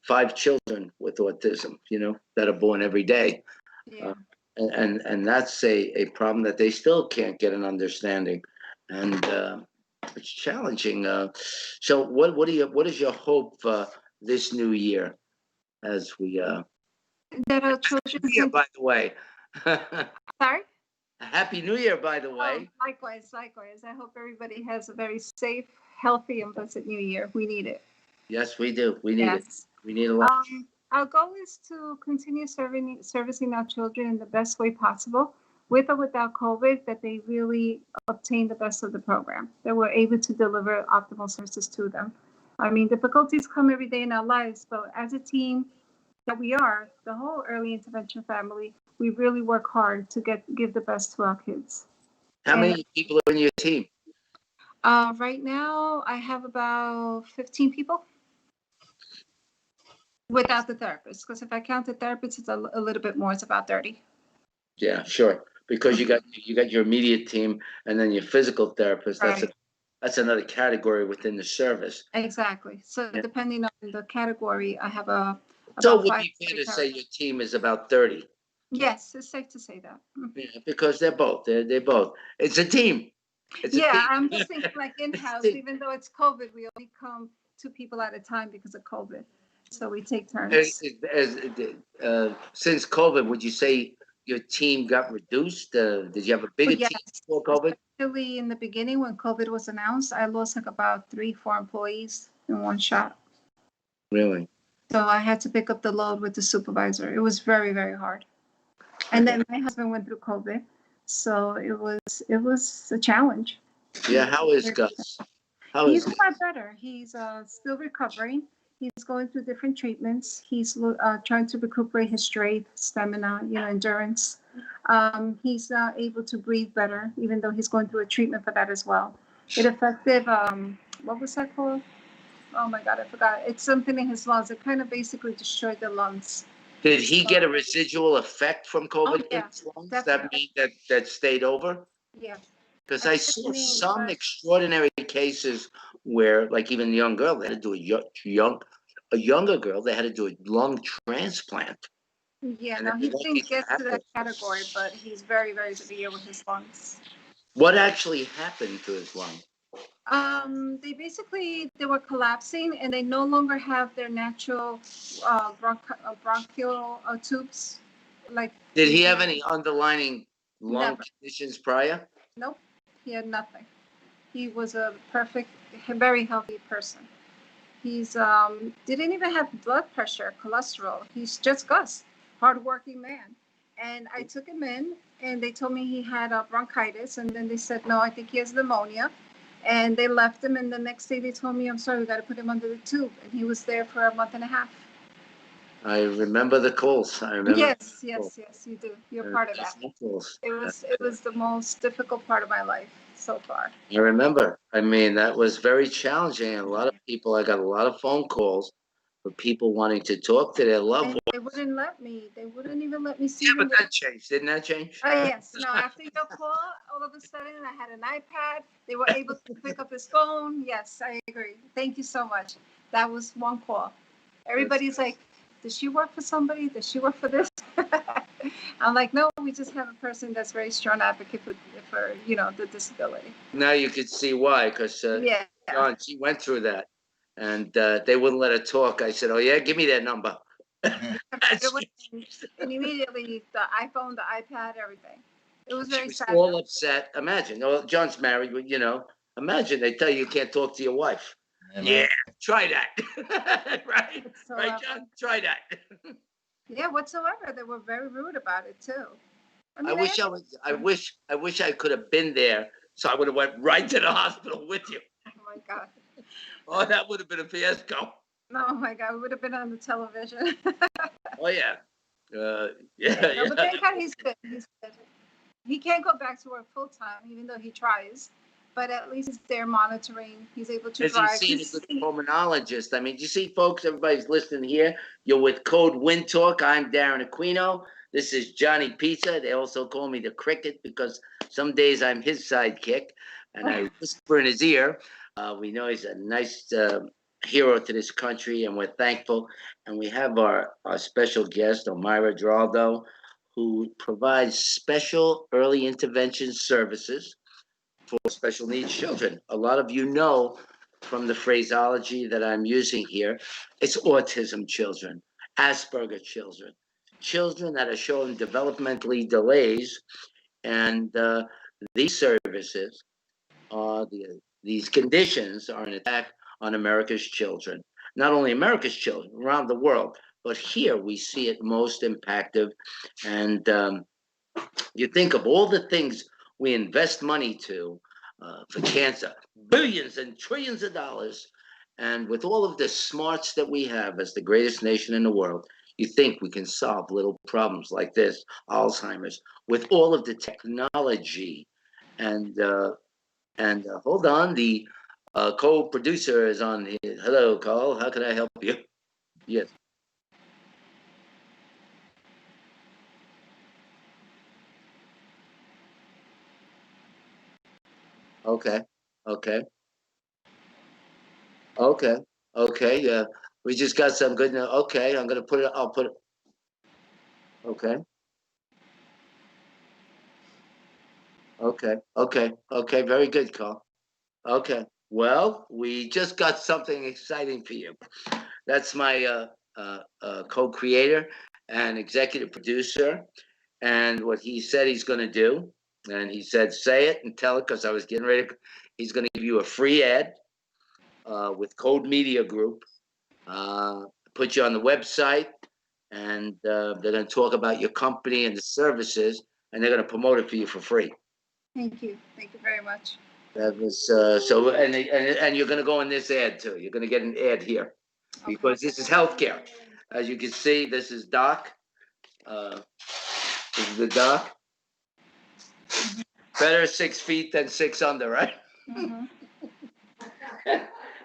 5 children with autism, that are born every day. Yeah. And that's a problem that they still can't get an understanding, and it's challenging. So what is your hope this new year as we That our children New Year, by the way. Sorry? Happy New Year, by the way. Likewise. I hope everybody has a very safe, healthy, and blessed New Year. We need it. Yes, we do. We need it. We need a lot. Our goal is to continue servicing our children in the best way possible, with or without COVID, that they really obtain the best of the program, that we're able to deliver optimal services to them. I mean, difficulties come every day in our lives, but as a team that we are, the whole early intervention family, we really work hard to give the best to our kids. How many people are in your team? Right now, I have about 15 people. Without the therapist, because if I count the therapist, it's a little bit more. It's about 30. Yeah, sure. Because you got your immediate team, and then your physical therapist. Right. That's another category within the service. Exactly. So depending on the category, I have a. So it would be fair to say your team is about 30. Yes, it's safe to say that. Yeah, because they're both. They're both. It's a team. It's a team. I'm just thinking like in-house. Even though it's COVID, we only come 2 people at a time because of COVID. So we take turns. Since COVID, would you say your team got reduced? Did you have a bigger team before COVID? Actually, in the beginning, when COVID was announced, I lost like about 3-4 employees in one shot. Really? So I had to pick up the load with the supervisor. It was very, very hard. And then my husband went through COVID, so it was a challenge. Yeah. How is Gus? He's a lot better. He's still recovering. He's going through different treatments. He's trying to recuperate his strength, stamina, endurance. He's able to breathe better, even though he's going through a treatment for that as well. It affected, what was that called? Oh my God, I forgot. It's something in his lungs. It kind of basically destroyed the lungs. Did he get a residual effect from COVID in yeah, his lungs? That definitely. mean that stayed over? Yeah. Because I saw some extraordinary cases where, like even a young girl, they had to do a younger girl, they had to do a lung transplant. Yeah, And no, they he were lucky didn't to get have to it. that category, but he's very, very severe with his lungs. What actually happened to his lung? They were collapsing, and they no longer have their natural bronchial tubes. Like, Did he have any underlying lung never. conditions prior? Nope, he had nothing. He was a perfect, very healthy person. He's didn't even have blood pressure, cholesterol. He's just Gus, hardworking man. And I took him in, and they told me he had bronchitis, and then they said, no, I think he has pneumonia. And they left him, and the next day they told me, I'm sorry, we got to put him under the tube. And he was there for a month and a half. I remember the calls. I remember. Yes, you do. You're part of that. Calls. It was the most difficult part of my life so far. I remember. I mean, that was very challenging. A lot of people, I got a lot of phone calls for people wanting to talk to their loved ones. They wouldn't let me. They wouldn't even let me see Yeah, him. but that changed. Didn't that change? Oh, yes. No, after your call, all of a sudden I had an iPad. They were able to pick up his phone. Yes, I agree. Thank you so much. That was one call. Everybody's like, does she work for somebody? Does she work for this? I'm like, no, we just have a person that's very strong advocate for the disability. Now you could see why, because Yeah. John, she went through that, and they wouldn't let her talk. I said, "Oh yeah, give me that number." And immediately the iPhone, the iPad, everything. It was very sad. All upset. Imagine, well, John's married, but imagine they tell you can't talk to your wife. Yeah, try that. Right, right, John, try that. Yeah, whatsoever. They were very rude about it too. I wish I could have been there, so I would have went right to the hospital with you. Oh my God. Oh, that would have been a fiasco. Oh my God, we would have been on the television. Oh yeah. No, Yeah. but thank God he's good. He's good. He can't go back to work full time, even though he tries. But at least he's there monitoring. He's able to drive. Has he seen a good pulmonologist? I mean, do you see, folks? Everybody's listening here. You're with Code Wind Talk. I'm Darren Aquino. This is Johnny Pizza. They also call me the Cricket because some days I'm his sidekick, and I whisper in his ear. We know he's a nice hero to this country, and we're thankful. And we have our special guest, Omaira Giraldo, who provides special early intervention services for special needs children. A lot of you know from the phraseology that I'm using here, it's autism children, Asperger children, children that are showing developmentally delays, and these services these conditions are an attack on America's children. Not only America's children, around the world, but here we see it most impacted. And you think of all the things we invest money to for cancer, billions and trillions of dollars. And with all of the smarts that we have as the greatest nation in the world, you think we can solve little problems like this, Alzheimer's, with all of the technology. And hold on, the co-producer is on here. Hello, Carl. How can I help you? Yes. Okay. Okay. Okay. Okay. Yeah. We just got some good news. Okay. I'm gonna put it. I'll put it. Okay. Okay. Okay. Okay. Very good, Carl. Okay. Well, we just got something exciting for you. That's my co-creator and executive producer, and what he said he's going to do, and he said, say it and tell it because I was getting ready. He's going to give you a free ad with Code Media Group, put you on the website, and they're going to talk about your company and the services, and they're going to promote it for you for free. Thank you. Thank you very much. That was so, and you're going to go in this ad too. You're going to get an ad here. because this is healthcare. As you can see, this is Doc. Uh, this is the Doc. Better 6 feet than 6 under, right? Mm-hmm.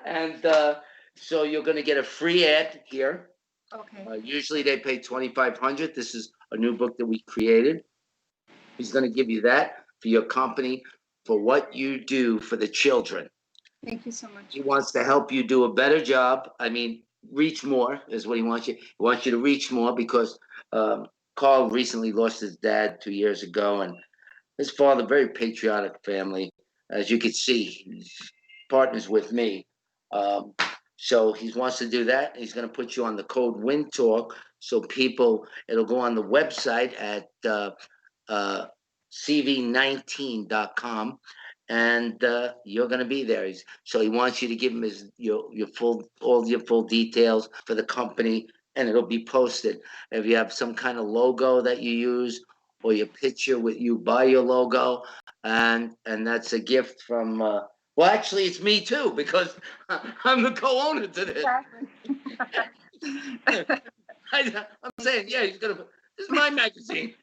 And so you're going to get a free ad here. Okay. Usually they pay $2,500. This is a new book that we created. He's going to give you that for your company for what you do for the children. Thank you so much. He wants to help you do a better job. I mean, reach more is what he wants you. He wants you to reach more because Carl recently lost his dad 2 years ago, and his father, very patriotic family. As you can see, he's partners with me. So he wants to do that. He's going to put you on the code WinTalk so people, it'll go on the website at cv19.com, and you're going to be there. So he wants you to give him your full details for the company, and it'll be posted. If you have some kind of logo that you use, or your picture with you by your logo, and that's a gift from. Well, actually, it's me too because I'm the co-owner to this. Exactly. I'm saying, yeah, he's gonna. This is my magazine.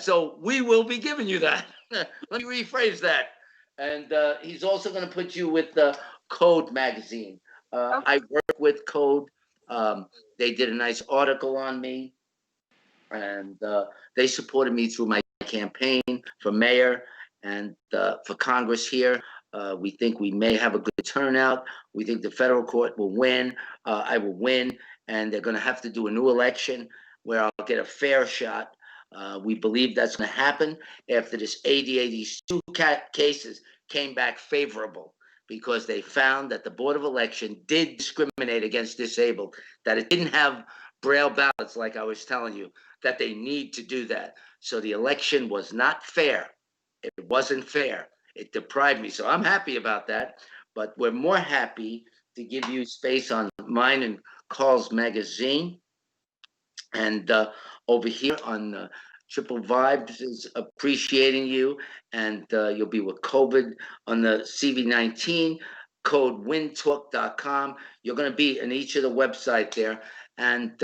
So we will be giving you that. Let me rephrase that. And he's also going to put you with the Code magazine. Okay. I work with Code. They did a nice article on me, and they supported me through my campaign for mayor and for Congress here. We think we may have a good turnout. We think the federal court will win. I will win, and they're going to have to do a new election where I'll get a fair shot. We believe that's going to happen after this ADA. These two cases came back favorable because they found that the Board of Election did discriminate against disabled, that it didn't have braille ballots like I was telling you, that they need to do that. So the election was not fair. It wasn't fair. It deprived me. So I'm happy about that. But we're more happy to give you space on mine and Carl's magazine. And over here on Triplevibes is appreciating you. And you'll be with COVID on the CV19, code wintalk.com. You're going to be in each of the website there. And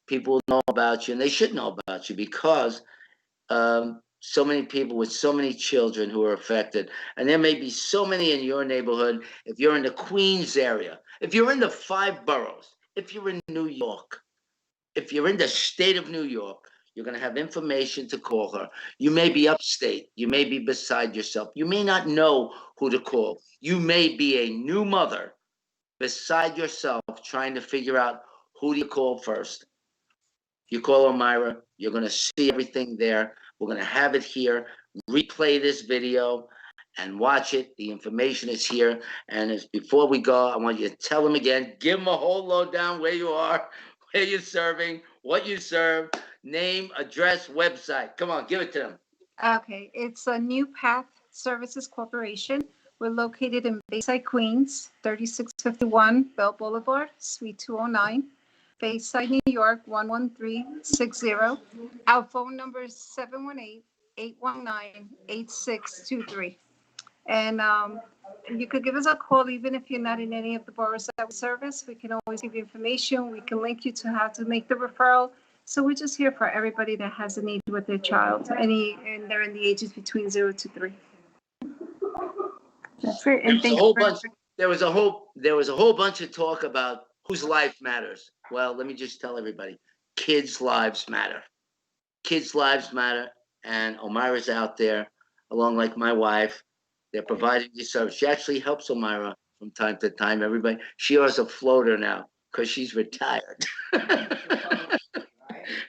people know about you, and they should know about you because so many people with so many children who are affected. And there may be so many in your neighborhood. If you're in the Queens area, if you're in the 5 boroughs, if you're in New York, if you're in the state of New York, you're going to have information to call her. You may be upstate. You may be beside yourself. You may not know who to call. You may be a new mother beside yourself trying to figure out who do you call first. You call Omaira, you're going to see everything there. We're going to have it here. Replay this video and watch it. The information is here. And as before we go, I want you to tell them again, give them a whole lowdown where you are, where you're serving, what you serve, name, address, website. Come on, give it to them. Okay, it's a New Path Services Corporation. We're located in Bayside, Queens, 3651 Bell Boulevard, Suite 209, Bayside, New York, 11360. Our phone number is 718-819-8623. And you could give us a call even if you're not in any of the boroughs that we service. We can always give you information. We can link you to how to make the referral. So we're just here for everybody that has a need with their child, and they're in the ages between 0 to 3. That's it. And thank you. There was a whole bunch of talk about whose life matters. Well, let me just tell everybody, kids' lives matter. Kids' lives matter, and Omaira's out there, along like my wife. They're providing you service. She actually helps Omaira from time to time. Everybody, she has a floater now because she's retired.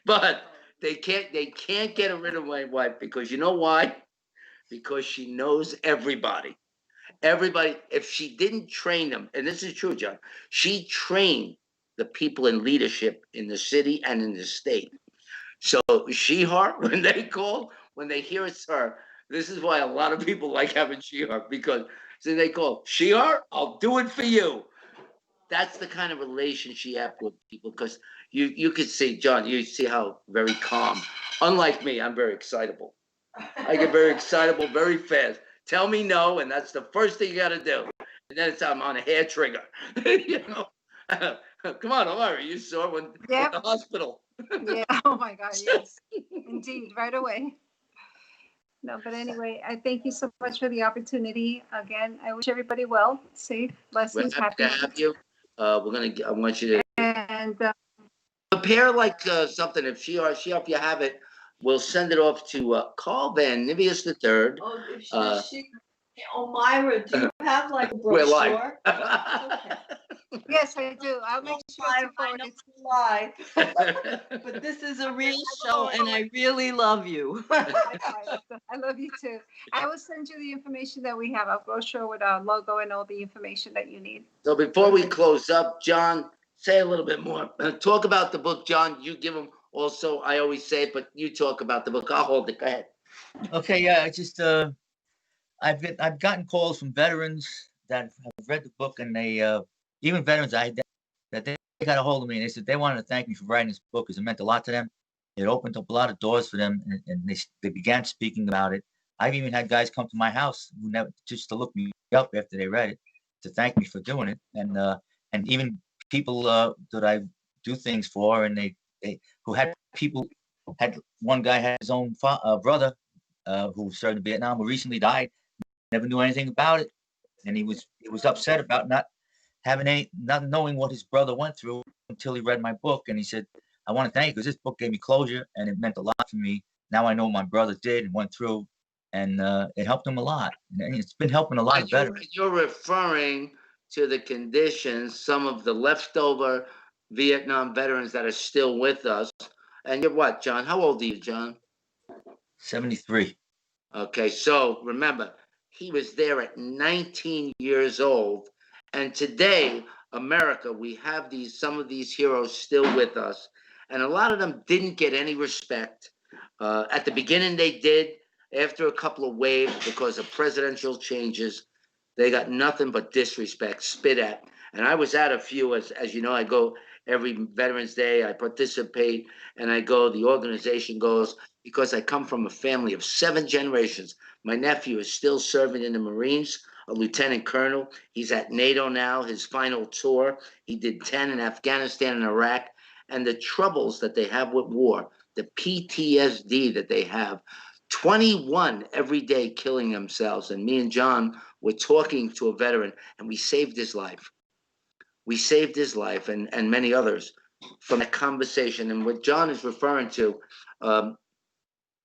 But they can't get rid of my wife because you know why? Because she knows everybody. Everybody, if she didn't train them, and this is true, John, she trained the people in leadership in the city and in the state. So she-her, when they call, when they hear it's her, this is why a lot of people like having she-her, because so they call, she-her, I'll do it for you. That's the kind of relation she has with people, because you could see, John, you see how very calm. Unlike me, I'm very excitable. I get very excitable very fast. Tell me no, and that's the first thing you got to do. and then it's I'm on a hair trigger. You know, come on, Omaira, you saw when in Yep. the hospital. Yeah. Oh my God. Yes. Indeed. Right away. No, but anyway, I thank you so much for the opportunity. Again, I wish everybody well, safe, We're blessings, happy to have happiness. you. I want you to And prepare like something. If you have it, we'll send it off to Carl Van Nivius III. Oh, if Uh, she, Omaira, do you have like a We're live. brochure? Okay. yes, I do. I'll make sure Omaira, to I forward know it. you lie, but this is a real show, and I really love you. Likewise. I love you too. I will send you the information that we have, our brochure with our logo and all the information that you need. So before we close up, John, say a little bit more. Talk about the book, John. You give them also. I always say it, but you talk about the book. I'll hold it. Go ahead. Okay, yeah, I just I've gotten calls from veterans that have read the book, and they even veterans that they got a hold of me, and they said they wanted to thank me for writing this book because it meant a lot to them. It opened up a lot of doors for them, and they began speaking about it. I've even had guys come to my house who never just to look me up after they read it to thank me for doing it, and even people that I do things for, and they who had people had one guy had his own brother who served in Vietnam who recently died, never knew anything about it, and he was upset about not knowing what his brother went through until he read my book, and he said, "I want to thank you because this book gave me closure, and it meant a lot for me. Now I know what my brother did and went through, and it helped him a lot, and it's been helping a lot of veterans." You're referring to the conditions, some of the leftover Vietnam veterans that are still with us. And you're what, John? How old are you, John? 73. Okay, so remember, he was there at 19 years old. And today, America, we have some of these heroes still with us. And a lot of them didn't get any respect. At the beginning, they did. After a couple of waves, because of presidential changes, they got nothing but disrespect, spit at. And I was at a few, as you know, I go every Veterans Day, I participate, and I go, the organization goes, because I come from a family of 7 generations. My nephew is still serving in the Marines, a lieutenant colonel. He's at NATO now, his final tour. He did 10 in Afghanistan and Iraq. And the troubles that they have with war, the PTSD that they have, 21 every day killing themselves. And me and John were talking to a veteran, and we saved his life. We saved his life and many others from that conversation. And what John is referring to,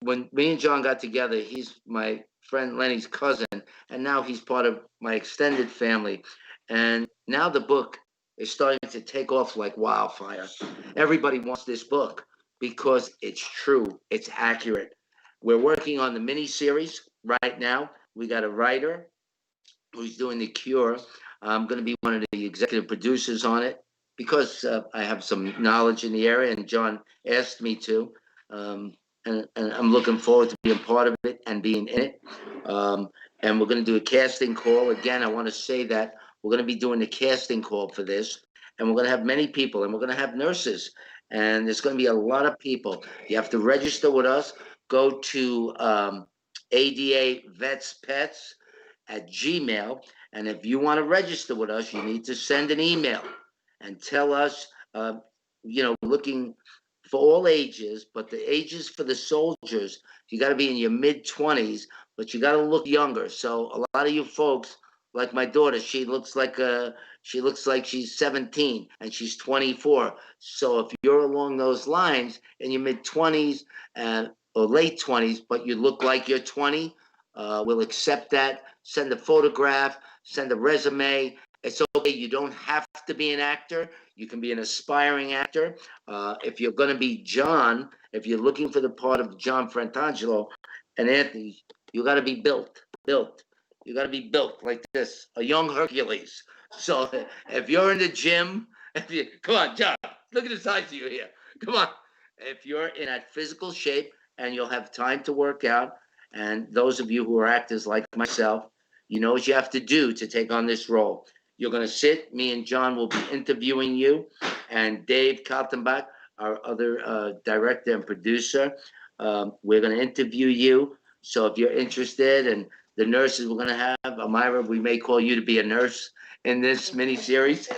when me and John got together, he's my friend Lenny's cousin, and now he's part of my extended family. And now the book is starting to take off like wildfire. Everybody wants this book because it's true, it's accurate. We're working on the mini series right now. We got a writer who's doing The Cure. I'm going to be one of the executive producers on it because I have some knowledge in the area, and John asked me to. And I'm looking forward to being part of it and being in it. And we're going to do a casting call. Again, I want to say that we're going to be doing the casting call for this. And we're going to have many people, and we're going to have nurses. And there's going to be a lot of people. You have to register with us. Go to ADA Vets Pets at Gmail. And if you want to register with us, you need to send an email and tell us, looking for all ages, but the ages for the soldiers, you got to be in your mid-20s, but you got to look younger. So a lot of you folks, like my daughter, she looks like she's 17 and she's 24. So if you're along those lines in your mid-20s or late 20s, but you look like you're 20, we'll accept that. Send a photograph, send a resume. It's okay. You don't have to be an actor. You can be an aspiring actor. If you're going to be John, if you're looking for the part of John Frantangelo and Anthony, you got to be built. You got to be built like this, a young Hercules. So if you're in the gym, come on, John, look at the size of you here. Come on. If you're in that physical shape and you'll have time to work out, and those of you who are actors like myself, you know what you have to do to take on this role. You're going to sit. Me and John will be interviewing you, and Dave Kaltenbach, our other director and producer, we're going to interview you. So if you're interested, and the nurses we're going to have. Omaira, we may call you to be a nurse in this mini-series.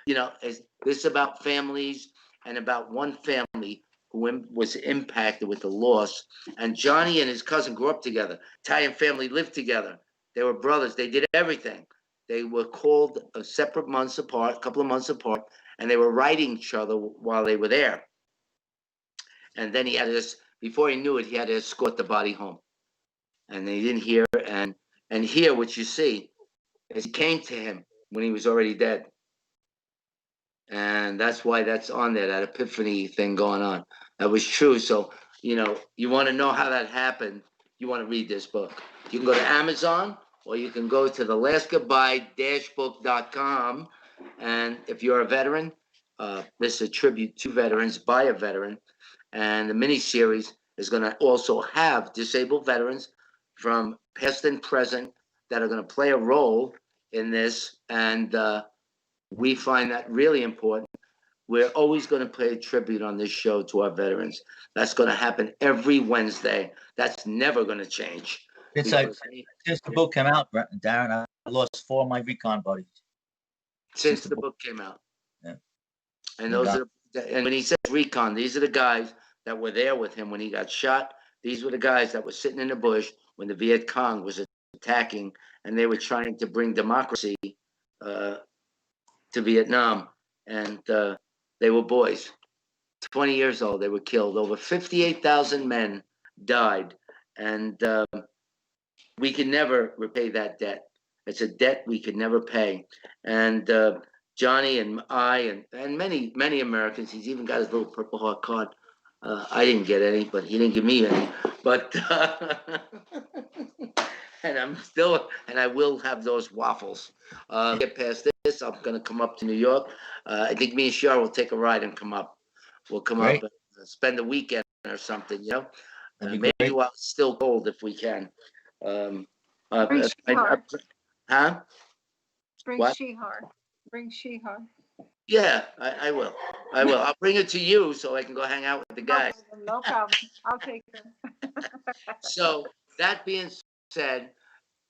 This is about families and about one family who was impacted with the loss. And Johnny and his cousin grew up together. Italian family lived together. They were brothers. They did everything. They were called separate months apart, a couple of months apart, and they were writing each other while they were there. And then before he knew it, he had to escort the body home. And they didn't hear. And here, what you see is he came to him when he was already dead. And that's why that's on there, that epiphany thing going on. That was true. So, you want to know how that happened, you want to read this book. You can go to Amazon, or you can go to the lastgoodbye-book.com. And if you're a veteran, this is a tribute to veterans by a veteran. And the mini-series is going to also have disabled veterans from past and present that are going to play a role in this. And we find that really important. We're always going to pay a tribute on this show to our veterans. That's going to happen every Wednesday. That's never going to change. Since the book came out, Darren, I lost 4 of my recon buddies. Since the book came out. Yeah. And and when he says recon, these are the guys that were there with him when he got shot. These were the guys that were sitting in the bush when the Viet Cong was attacking, and they were trying to bring democracy to Vietnam. And they were boys, 20 years old. They were killed. Over 58,000 men died. And we can never repay that debt. It's a debt we could never pay. And Johnny and I and many, many Americans, he's even got his little Purple Heart card. I didn't get any, but he didn't give me any. But and I will have those waffles. Get past this, I'm going to come up to New York. I think me and Cheryl will take a ride and come up. We'll come up and spend the weekend or something, maybe while it's still cold if we can. Bring Shihar. Bring Shihar. Yeah, I will. I'll bring it to you so I can go hang out with the guys. No problem. I'll take them. So that being said,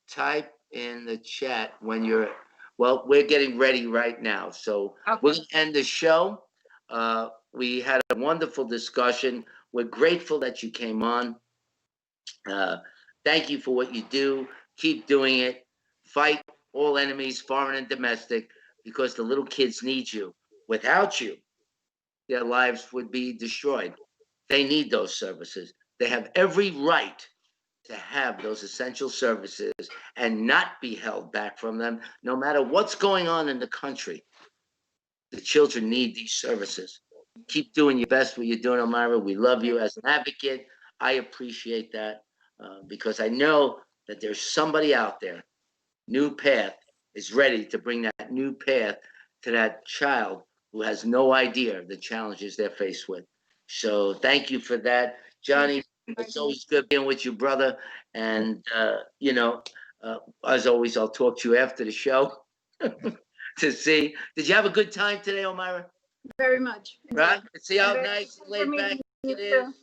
type in the chat when you're. Well, we're getting ready right now, so we're going to end the show. We had a wonderful discussion. We're grateful that you came on. Thank you for what you do. Keep doing it. Fight all enemies, foreign and domestic, because the little kids need you. Without you, their lives would be destroyed. They need those services. They have every right to have those essential services and not be held back from them, no matter what's going on in the country. The children need these services. Keep doing your best what you're doing, Omaira. We love you as an advocate. I appreciate that because I know that there's somebody out there. New Path is ready to bring that new path to that child who has no idea the challenges they're faced with. So thank you for that. Johnny, it's always good being with you, brother. And, as always, I'll talk to you after the show to see. Did you have a good time today, Omaira? Very much. Right? See how nice, laid back it is?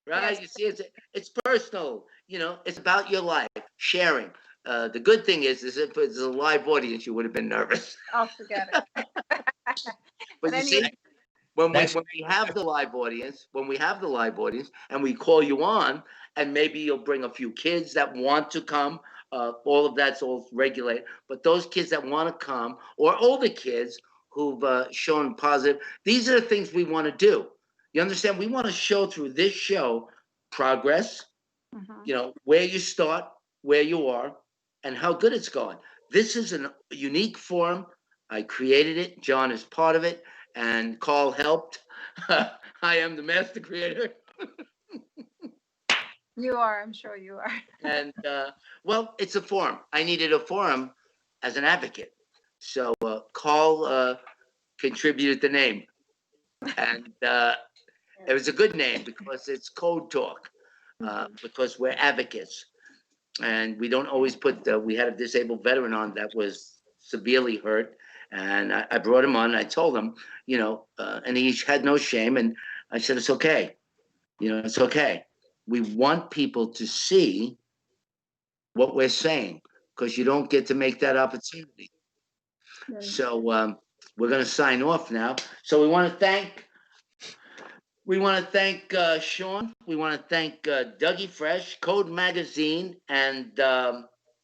Right? Yes. You see, it's personal. It's about your life, sharing. The good thing is if it's a live audience, you would have been nervous. I'll forget it. But you see, when we have the live audience, and we call you on, and maybe you'll bring a few kids that want to come. All of that's all regulated. But those kids that want to come, or older kids who've shown positive, these are the things we want to do. You understand? We want to show through this show progress. Where you start, where you are, and how good it's going. This is a unique forum. I created it. John is part of it. And Carl helped. I am the master creator. You are. I'm sure you are. And, it's a forum. I needed a forum as an advocate. So Carl contributed the name. And it was a good name because it's code talk. Because we're advocates. And we don't always we had a disabled veteran on that was severely hurt. And I brought him on and I told him, and he had no shame. And I said, it's okay. It's okay. We want people to see what we're saying, because you don't get to make that opportunity. Right. So we're going to sign off now. So we want to thank Sean. We want to thank Dougie Fresh, Code Magazine, and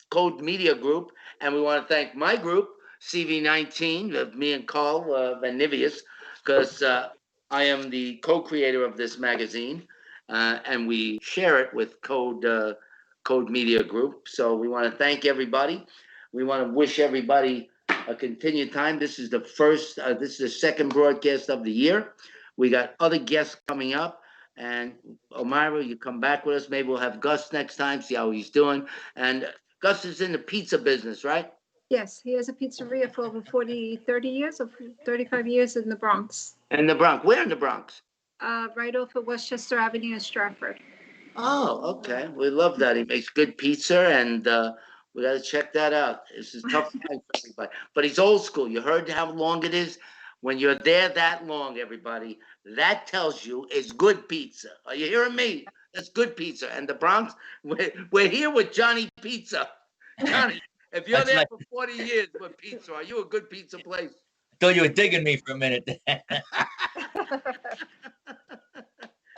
Code Media Group. And we want to thank my group, CV19, of me and Carl Van Nivius, because I am the co-creator of this magazine, and we share it with Code Media Group. So we want to thank everybody. We want to wish everybody a continued time. This is the second broadcast of the year. We got other guests coming up. And Omaira, you come back with us. Maybe we'll have Gus next time, see how he's doing. And Gus is in the pizza business, right? Yes, he has a pizzeria for over 30 years or 35 years in the Bronx. In the Bronx. Where in the Bronx? Right off of Westchester Avenue in Stratford. Oh, okay. We love that. He makes good pizza, and we got to check that out. This is tough time for everybody. But he's old school. You heard how long it is? When you're there that long, everybody, that tells you it's good pizza. Are you hearing me? That's good pizza. And the Bronx, we're here with Johnny Pizza. Johnny, if you're there for 40 years with pizza, are you a good pizza place? I thought you were digging me for a minute.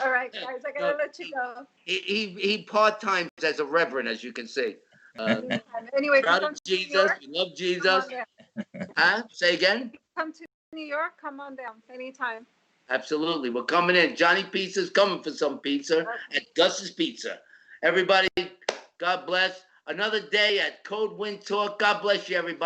All right, guys, I gotta let you go. He part-times as a reverend, as you can see. Anyway, Proud of Jesus. We love Jesus. Huh? Say again? Come to New York, come on down anytime. Absolutely. We're coming in. Johnny Pizza's coming for some pizza at Gus's Pizza. Everybody, God bless. Another day at Code Wind Talk. God bless you, everybody.